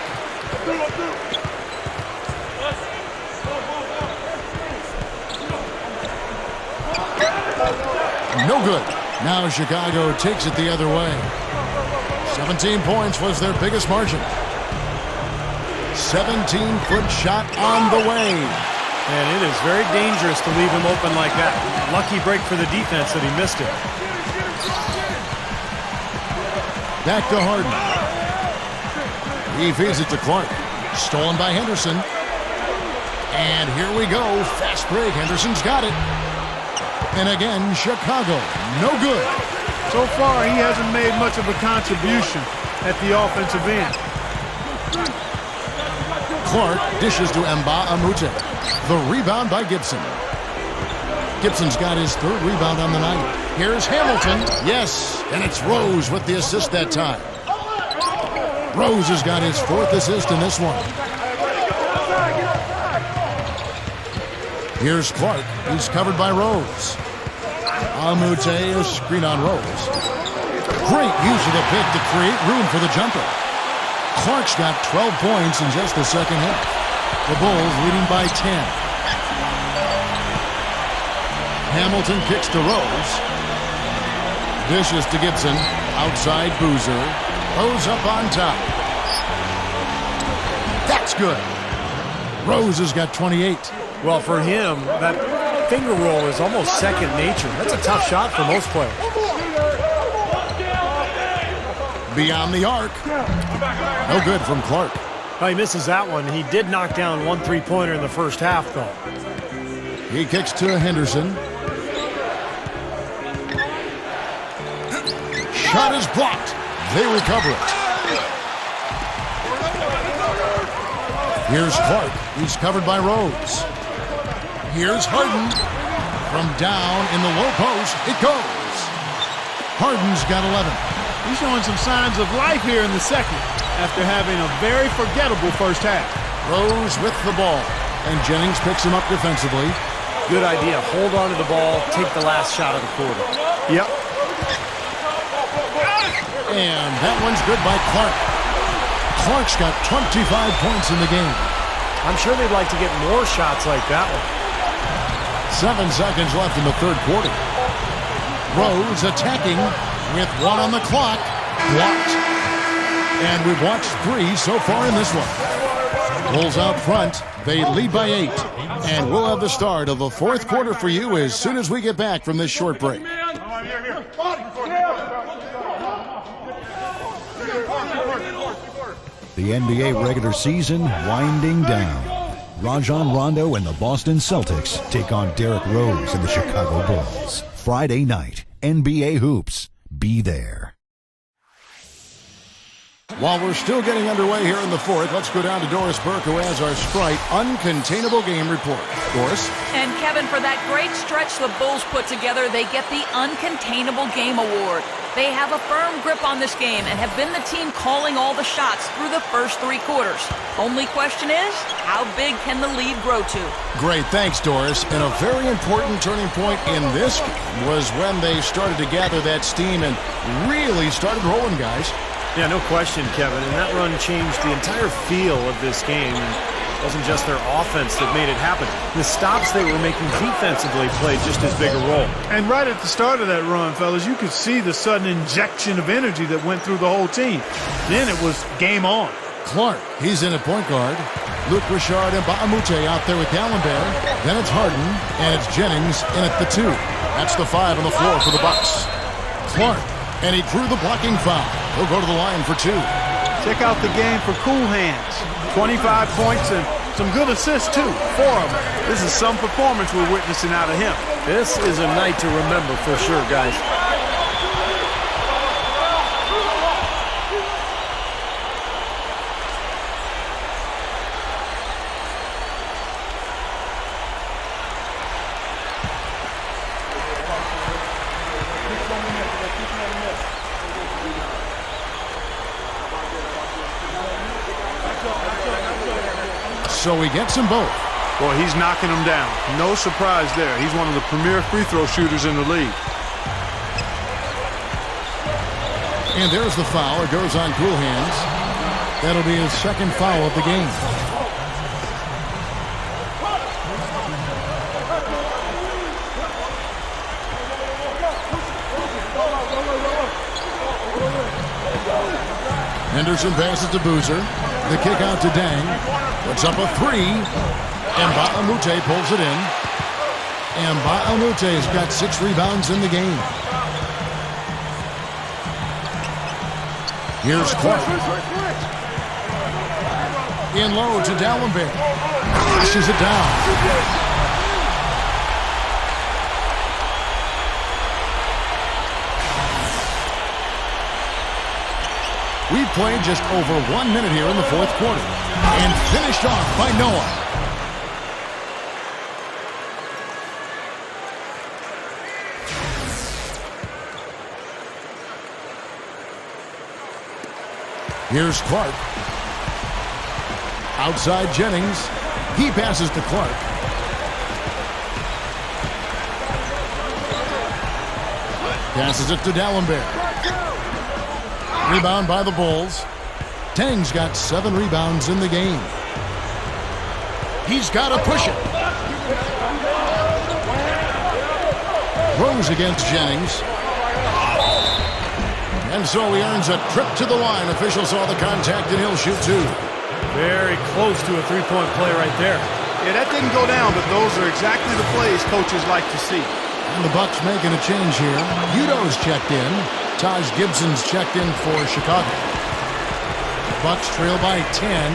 No good. Now Chicago takes it the other way. 17 points was their biggest margin. 17-foot shot on the way. And it is very dangerous to leave him open like that. Lucky break for the defense that he missed it. Back to Harden. He feeds it to Clark. Stolen by Henderson. And here we go. Fast break. Henderson's got it. And again, Chicago. No good. So far, he hasn't made much of a contribution at the offensive end. Clark dishes to Nba2K13. The rebound by Gibson. Gibson's got his third rebound on the night. Here's Hamilton. Yes, and it's Rose with the assist that time. Rose has got his fourth assist in this one. Here's Clark. He's covered by Rose. Nba2K13, a screen on Rose. Great use of the pick to create room for the jumper. Clark's got 12 points in just the second half. The Bulls leading by 10. Hamilton kicks to Rose. Dishes to Gibson. Outside Boozer. Rose up on top. That's good. Rose has got 28. Well, for him, that finger roll is almost second nature. That's a tough shot for most players. Beyond the arc. No good from Clark. Oh, he misses that one. He did knock down one three-pointer in the first half, though. He kicks to Henderson. Shot is blocked. They recover it. Here's Clark. He's covered by Rose. Here's Harden. From down in the low post, it goes. Harden's got 11. He's showing some signs of life here in the second after having a very forgettable first half. Rose with the ball, and Jennings picks him up defensively. Good idea. Hold on to the ball. Take the last shot of the quarter. Yep. And that one's good by Clark. Clark's got 25 points in the game. I'm sure they'd like to get more shots like that one. 7 seconds left in the third quarter. Rose attacking with 1 on the clock. Blocked. And we've watched 3 so far in this one. Bulls out front. They lead by 8. And we'll have the start of the fourth quarter for you as soon as we get back from this short break. The NBA regular season winding down. Rajon Rondo and the Boston Celtics take on Derrick Rose and the Chicago Bulls. Friday night, NBA Hoops. Be there. While we're still getting underway here in the fourth, let's go down to Doris Burke, who has our Sprite Uncontainable Game Report. Doris? And Kevin, for that great stretch the Bulls put together, they get the Uncontainable Game Award. They have a firm grip on this game and have been the team calling all the shots through the first 3 quarters. Only question is, how big can the lead grow to? Great, thanks, Doris. And a very important turning point in this game was when they started to gather that steam and really started rolling, guys. Yeah, no question, Kevin. And that run changed the entire feel of this game. And it wasn't just their offense that made it happen. The stops they were making defensively played just as big a role. And right at the start of that run, fellas, you could see the sudden injection of energy that went through the whole team. Then it was game on. Clark, he's in at point guard. Luke Richard and Baamute out there with D'Alembert. Then it's Harden, and it's Jennings in at the 2. That's the 5 on the floor for the Bucks. Clark, and he drew the blocking foul. He'll go to the line for 2. Check out the game for cool hands. 25 points and some good assists, too. 4 of them. This is some performance we're witnessing out of him. This is a night to remember for sure, guys. So he gets them both. Boy, he's knocking them down. No surprise there. He's one of the premier free throw shooters in the league. And there's the foul. It goes on cool hands. That'll be his second foul of the game. Henderson passes to Boozer. The kick out to Dang. Puts up a 3. And Baamute pulls it in. And Baamute's got 6 rebounds in the game. Here's Clark. In low to D'Alembert. Pushes it down. We played just over 1 minute here in the 4th quarter. And finished off by Noah. Here's Clark. Outside Jennings. He passes to Clark. Passes it to D'Alembert. Rebound by the Bulls. Tang's got 7 rebounds in the game. He's got to push it. Rose against Jennings. And so he earns a trip to the line. Official saw the contact and he'll shoot 2. Very close to a 3-point play right there. Yeah, that didn't go down, but those are exactly the plays coaches like to see. And the Bucks making a change here. Udo's checked in. Taj Gibson's checked in for Chicago. Bucks trail by 10.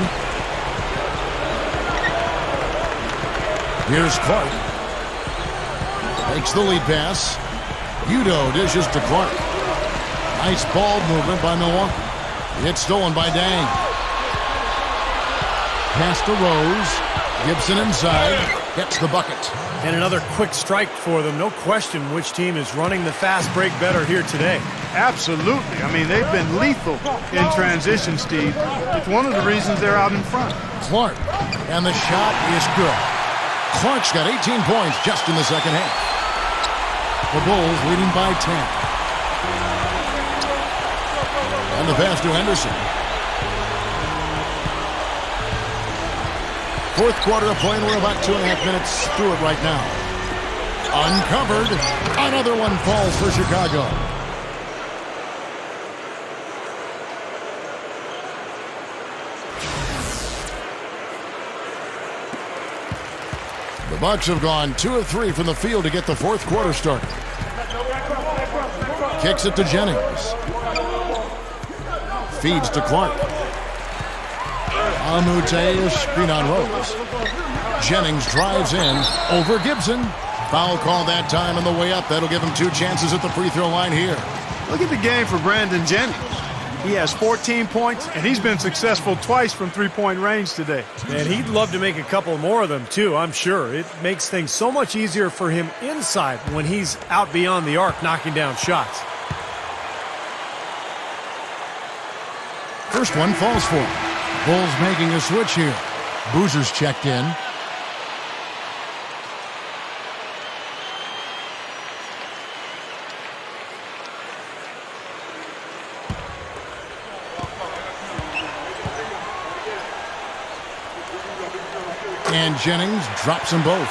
Here's Clark. Makes the lead pass. Udo dishes to Clark. Nice ball movement by Milwaukee. It's stolen by Dang. Pass to Rose. Gibson inside. Gets the bucket. And another quick strike for them. No question which team is running the fast break better here today. Absolutely. I mean, they've been lethal in transition, Steve. It's one of the reasons they're out in front. Clark. And the shot is good. Clark's got 18 points just in the second half. The Bulls leading by 10. And the pass to Henderson. 4th quarter of play, and we're about 2.5 minutes through it right now. Uncovered. Another one falls for Chicago. The Bucks have gone 2 of 3 from the field to get the 4th quarter started. Kicks it to Jennings. Feeds to Clark. Amute, screen on Rose. Jennings drives in over Gibson. Foul call that time on the way up. That'll give him 2 chances at the free throw line here. Look at the game for Brandon Jennings. He has 14 points, and he's been successful twice from 3-point range today. And he'd love to make a couple more of them, too, I'm sure. It makes things so much easier for him inside when he's out beyond the arc knocking down shots. First one falls for him. Bulls making a switch here. Boozer's checked in. And Jennings drops them both.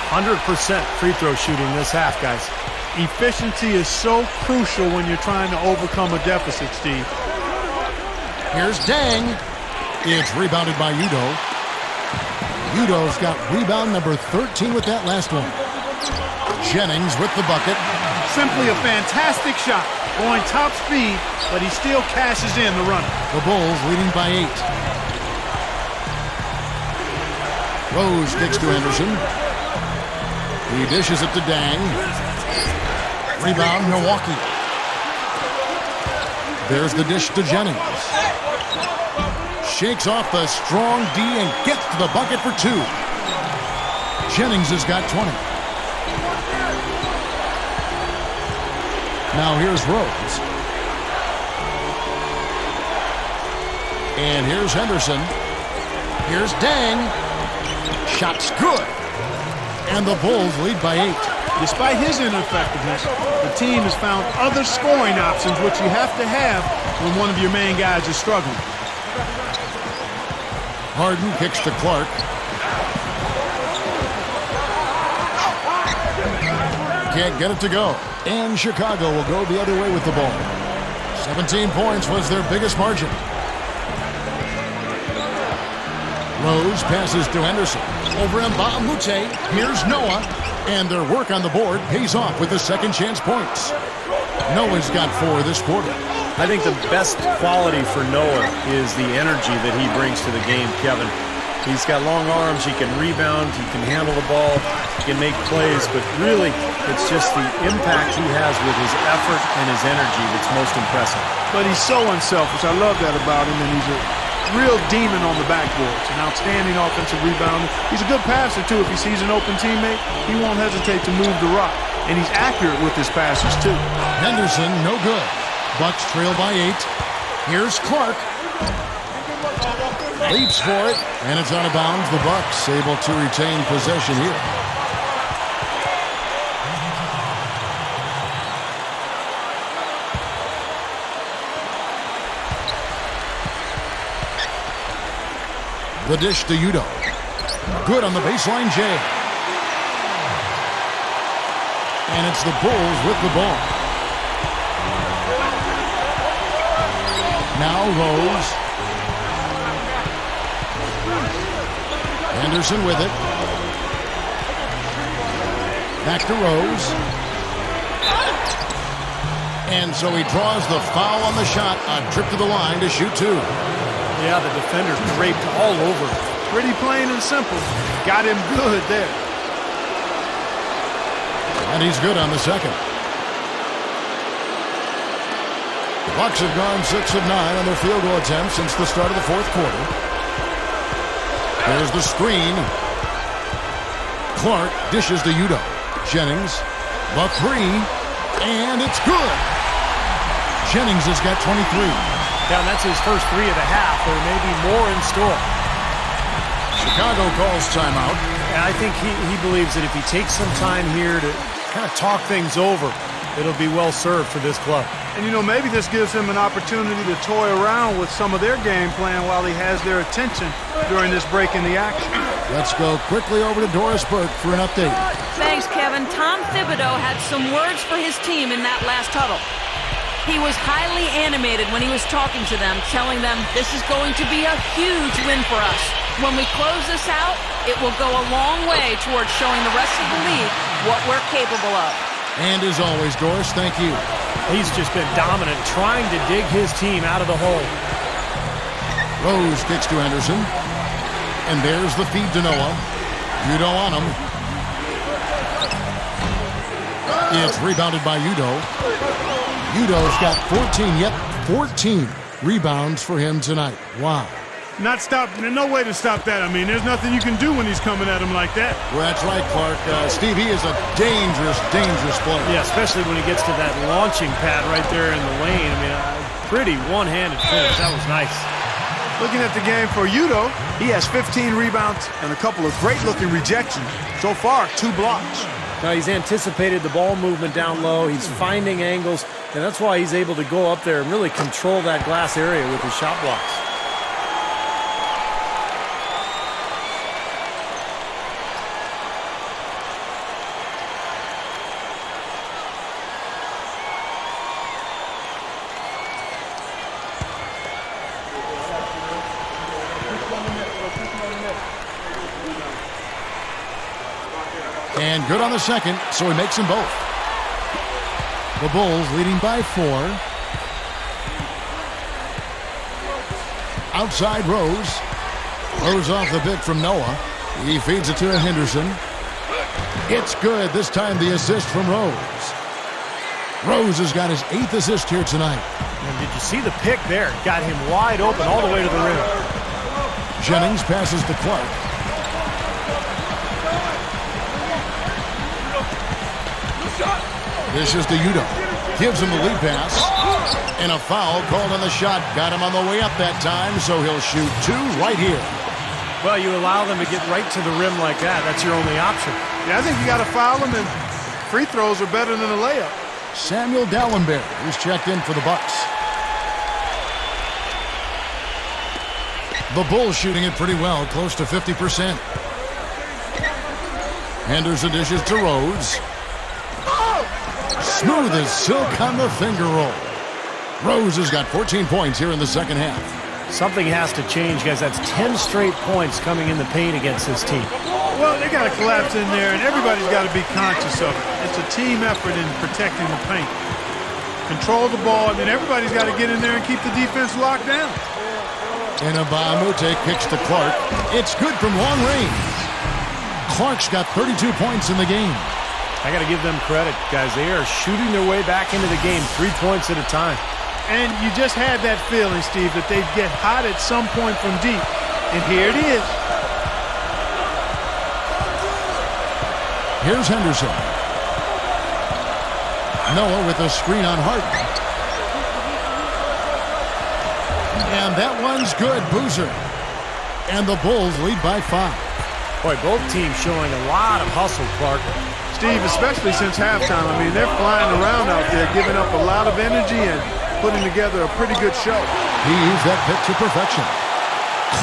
100% free throw shooting this half, guys. Efficiency is so crucial when you're trying to overcome a deficit, Steve. Here's Dang. It's rebounded by Udo. Udo's got rebound number 13 with that last one. Jennings with the bucket. Simply a fantastic shot. Going top speed, but he still cashes in the runner. The Bulls leading by 8. Rose kicks to Henderson. He dishes it to Dang. Rebound, Milwaukee. There's the dish to Jennings. Shakes off the strong D and gets to the bucket for 2. Jennings has got 20. Now here's Rose. And here's Henderson. Here's Dang. Shot's good. And the Bulls lead by 8. Despite his ineffectiveness, the team has found other scoring options, which you have to have when one of your main guys is struggling. Harden kicks to Clark. Can't get it to go. And Chicago will go the other way with the ball. 17 points was their biggest margin. Rose passes to Henderson. Over Mbaamute. Here's Noah. And their work on the board pays off with the second chance points. Noah's got 4 this quarter. I think the best quality for Noah is the energy that he brings to the game, Kevin. He's got long arms, he can rebound, he can handle the ball, he can make plays, but really it's just the impact he has with his effort and his energy that's most impressive. But he's so unselfish. I love that about him, and he's a real demon on the backboards. An outstanding offensive rebounder. He's a good passer, too. If he sees an open teammate, he won't hesitate to move the rock. And he's accurate with his passes, too. Henderson, no good. Bucks trail by 8. Here's Clark. Leaps for it, and it's out of bounds. The Bucks able to retain possession here. The dish to Udo. Good on the baseline, Jay. And it's the Bulls with the ball. Now Rose. Henderson with it. Back to Rose. And so he draws the foul on the shot. A trip to the line to shoot 2. Yeah, the defender draped all over him. Pretty plain and simple. Got him good there. And he's good on the second. The Bucks have gone 6 of 9 on their field goal attempts since the start of the fourth quarter. There's the screen. Clark dishes to Udo. Jennings, the 3, and it's good. Jennings has got 23. Yeah, and that's his first 3 of the half. There may be more in store. Chicago calls timeout. And I think he believes that if he takes some time here to kind of talk things over, it'll be well served for this club. And, you know, maybe this gives him an opportunity to toy around with some of their game plan while he has their attention during this break in the action. Let's go quickly over to Doris Burke for an update. Thanks, Kevin. Tom Thibodeau had some words for his team in that last huddle. He was highly animated when he was talking to them, telling them this is going to be a huge win for us. When we close this out, it will go a long way towards showing the rest of the league what we're capable of. And as always, Doris, thank you. He's just been dominant, trying to dig his team out of the hole. Rose kicks to Henderson. And there's the feed to Noah. Udo on him. It's rebounded by Udo. Udo's got 14 rebounds for him tonight. Wow. There's no way to stop that. I mean, there's nothing you can do when he's coming at him like that. Well, that's right, Clark. Steve, he is a dangerous player. Yeah, especially when he gets to that launching pad right there in the lane. I mean, pretty one-handed finish. That was nice. Looking at the game for Udo, he has 15 rebounds and a couple of great-looking rejections. So far, 2 blocks. Now, he's anticipated the ball movement down low. He's finding angles, and that's why he's able to go up there and really control that glass area with his shot blocks. And good on the second, so he makes them both. The Bulls leading by 4. Outside Rose. Rose off the pick from Noah. He feeds it to Henderson. It's good. This time the assist from Rose. Rose has got his 8th assist here tonight. And did you see the pick there? Got him wide open all the way to the rim. Jennings passes to Clark. This is to Udo. Gives him the lead pass. And a foul called on the shot. Got him on the way up that time, so he'll shoot 2 right here. Well, you allow them to get right to the rim like that. That's your only option. Yeah, I think you got to foul him, and free throws are better than a layup. Samuel Dallenberg, who's checked in for the Bucks. The Bulls shooting it pretty well, close to 50%. Henderson dishes to Rose. Smooth as silk on the finger roll. Rose has got 14 points here in the second half. Something has to change, guys. That's 10 straight points coming in the paint against this team. Well, they got to collapse in there, and everybody's got to be conscious of it. It's a team effort in protecting the paint. Control the ball, and then everybody's got to get in there and keep the defense locked down. And Nba2K kicks to Clark. It's good from long range. Clark's got 32 points in the game. I got to give them credit, guys. They are shooting their way back into the game 3 points at a time. And you just had that feeling, Steve, that they'd get hot at some point from deep. And here it is. Here's Henderson. Noah with a screen on Harden. And that one's good, Boozer. And the Bulls lead by 5. Boy, both teams showing a lot of hustle, Clark. Steve, especially since halftime, I mean, they're flying around out there, giving up a lot of energy and putting together a pretty good show. He used that pick to perfection.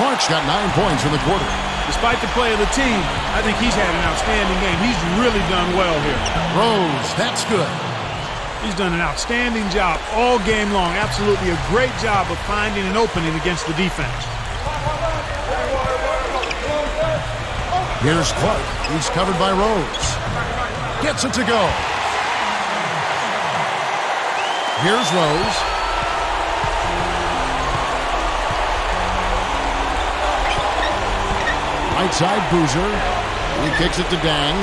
Clark's got 9 points in the quarter. Despite the play of the team, I think he's had an outstanding game. He's really done well here. Rose, that's good. He's done an outstanding job all game long. Absolutely a great job of finding an opening against the defense. Here's Clark. He's covered by Rose. Gets it to go. Here's Rose. Right side, Boozer. He kicks it to Dang.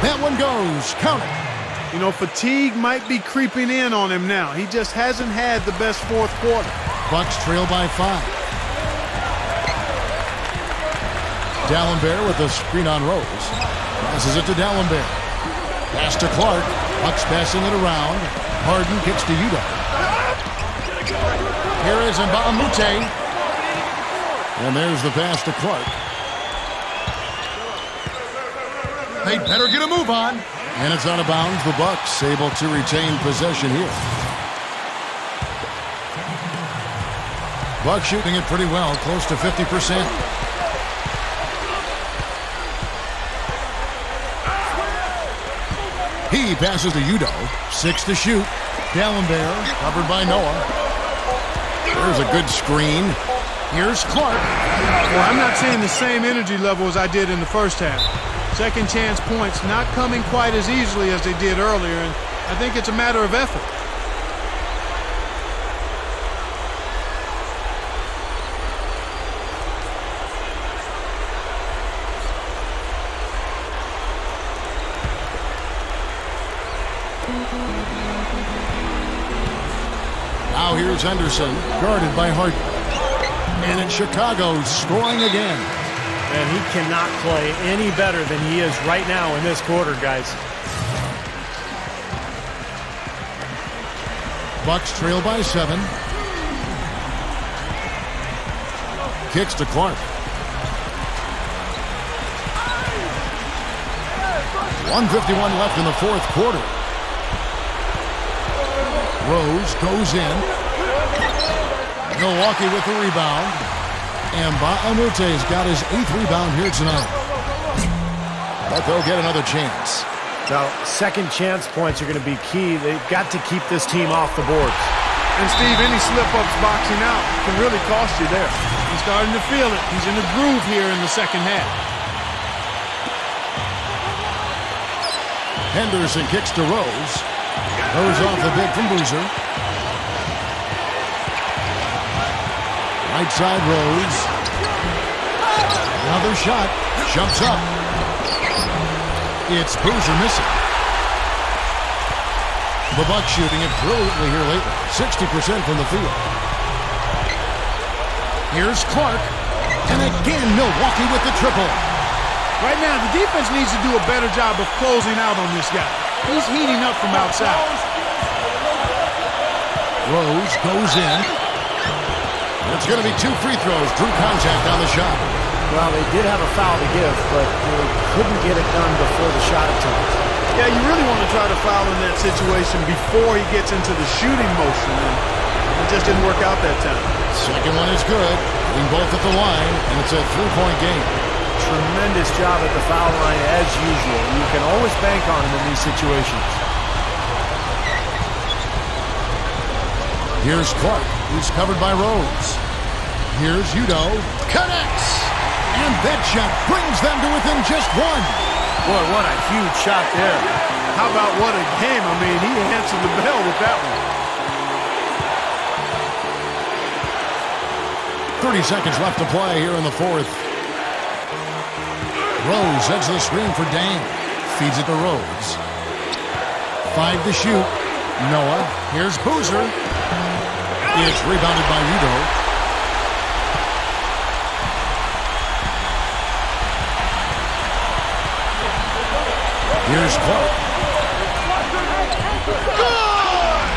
That one goes. Count it. You know, fatigue might be creeping in on him now. He just hasn't had the best fourth quarter. Bucks trail by 5. Dallenberg with a screen on Rose. Passes it to Dallenberg. Pass to Clark. Bucks passing it around. Harden kicks to Udo. Here is Nba2K. And there's the pass to Clark. They better get a move on. And it's out of bounds. The Bucks able to retain possession here. Bucks shooting it pretty well, close to 50%. He passes to Udo. 6 to shoot. Dallenberg covered by Noah. There's a good screen. Here's Clark. Well, I'm not seeing the same energy level as I did in the first half. Second chance points not coming quite as easily as they did earlier, and I think it's a matter of effort. Now here's Henderson, guarded by Harden. And it's Chicago scoring again. And he cannot play any better than he is right now in this quarter, guys. Bucks trail by 7. Kicks to Clark. 1:51 left in the fourth quarter. Rose goes in. Milwaukee with the rebound. And Baanute's got his 8th rebound here tonight. But they'll get another chance. Now, second chance points are going to be key. They've got to keep this team off the boards. And Steve, any slip-ups boxing out can really cost you there. He's starting to feel it. He's in a groove here in the second half. Henderson kicks to Rose. Goes off the big from Boozer. Right side Rose. Another shot. Jumps up. It's Boozer missing. The Bucks shooting it brilliantly here lately. 60% from the field. Here's Clark. And again, Milwaukee with the triple. Right now, the defense needs to do a better job of closing out on this guy. He's heating up from outside. Rose goes in. It's going to be 2 free throws. Drew contact on the shot. Well, they did have a foul to give, but they couldn't get it done before the shot attempt. Yeah, you really want to try to foul in that situation before he gets into the shooting motion. And it just didn't work out that time. Second one is good. Being both at the line, and it's a 3-point game. Tremendous job at the foul line as usual. You can always bank on him in these situations. Here's Clark, who's covered by Rose. Here's Udo. Connects! And that shot brings them to within just 1. Boy, what a huge shot there. How about what a game? I mean, he answered the bell with that one. 30 seconds left to play here in the fourth. Rose heads the screen for Dame. Feeds it to Rose. 5 to shoot. Noah. Here's Boozer. It's rebounded by Udo. Here's Clark. Good!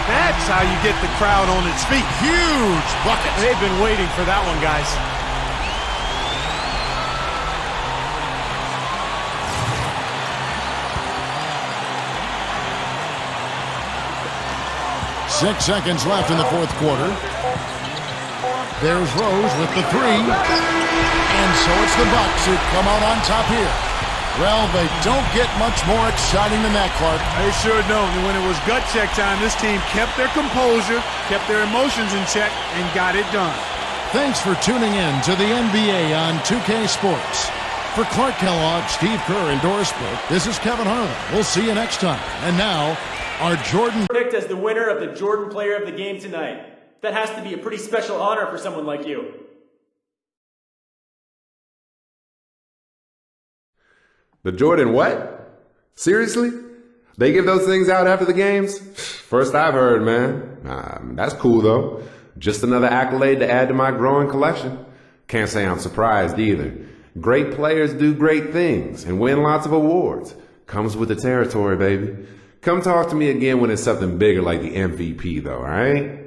That's how you get the crowd on its feet. Huge bucket. They've been waiting for that one, guys. Six seconds left in the fourth quarter. There's Rose with the 3. And so it's the Bucks who come out on top here. Well, they don't get much more exciting than that, Clark. They sure don't. And when it was gut check time, this team kept their composure, kept their emotions in check, and got it done. Thanks for tuning in to the NBA on 2K Sports. For Clark Kellogg, Steve Kerr, and Doris Burke, this is Kevin Harlan. We'll see you next time. And now, our Jordan picked as the winner of the Jordan Player of the Game tonight. That has to be a pretty special honor for someone like you. The Jordan what? Seriously? They give those things out after the games? First I've heard, man. That's cool, though. Just another accolade to add to my growing collection. Can't say I'm surprised either. Great players do great things and win lots of awards. Comes with the territory, baby. Come talk to me again when it's something bigger like the MVP, though, all right?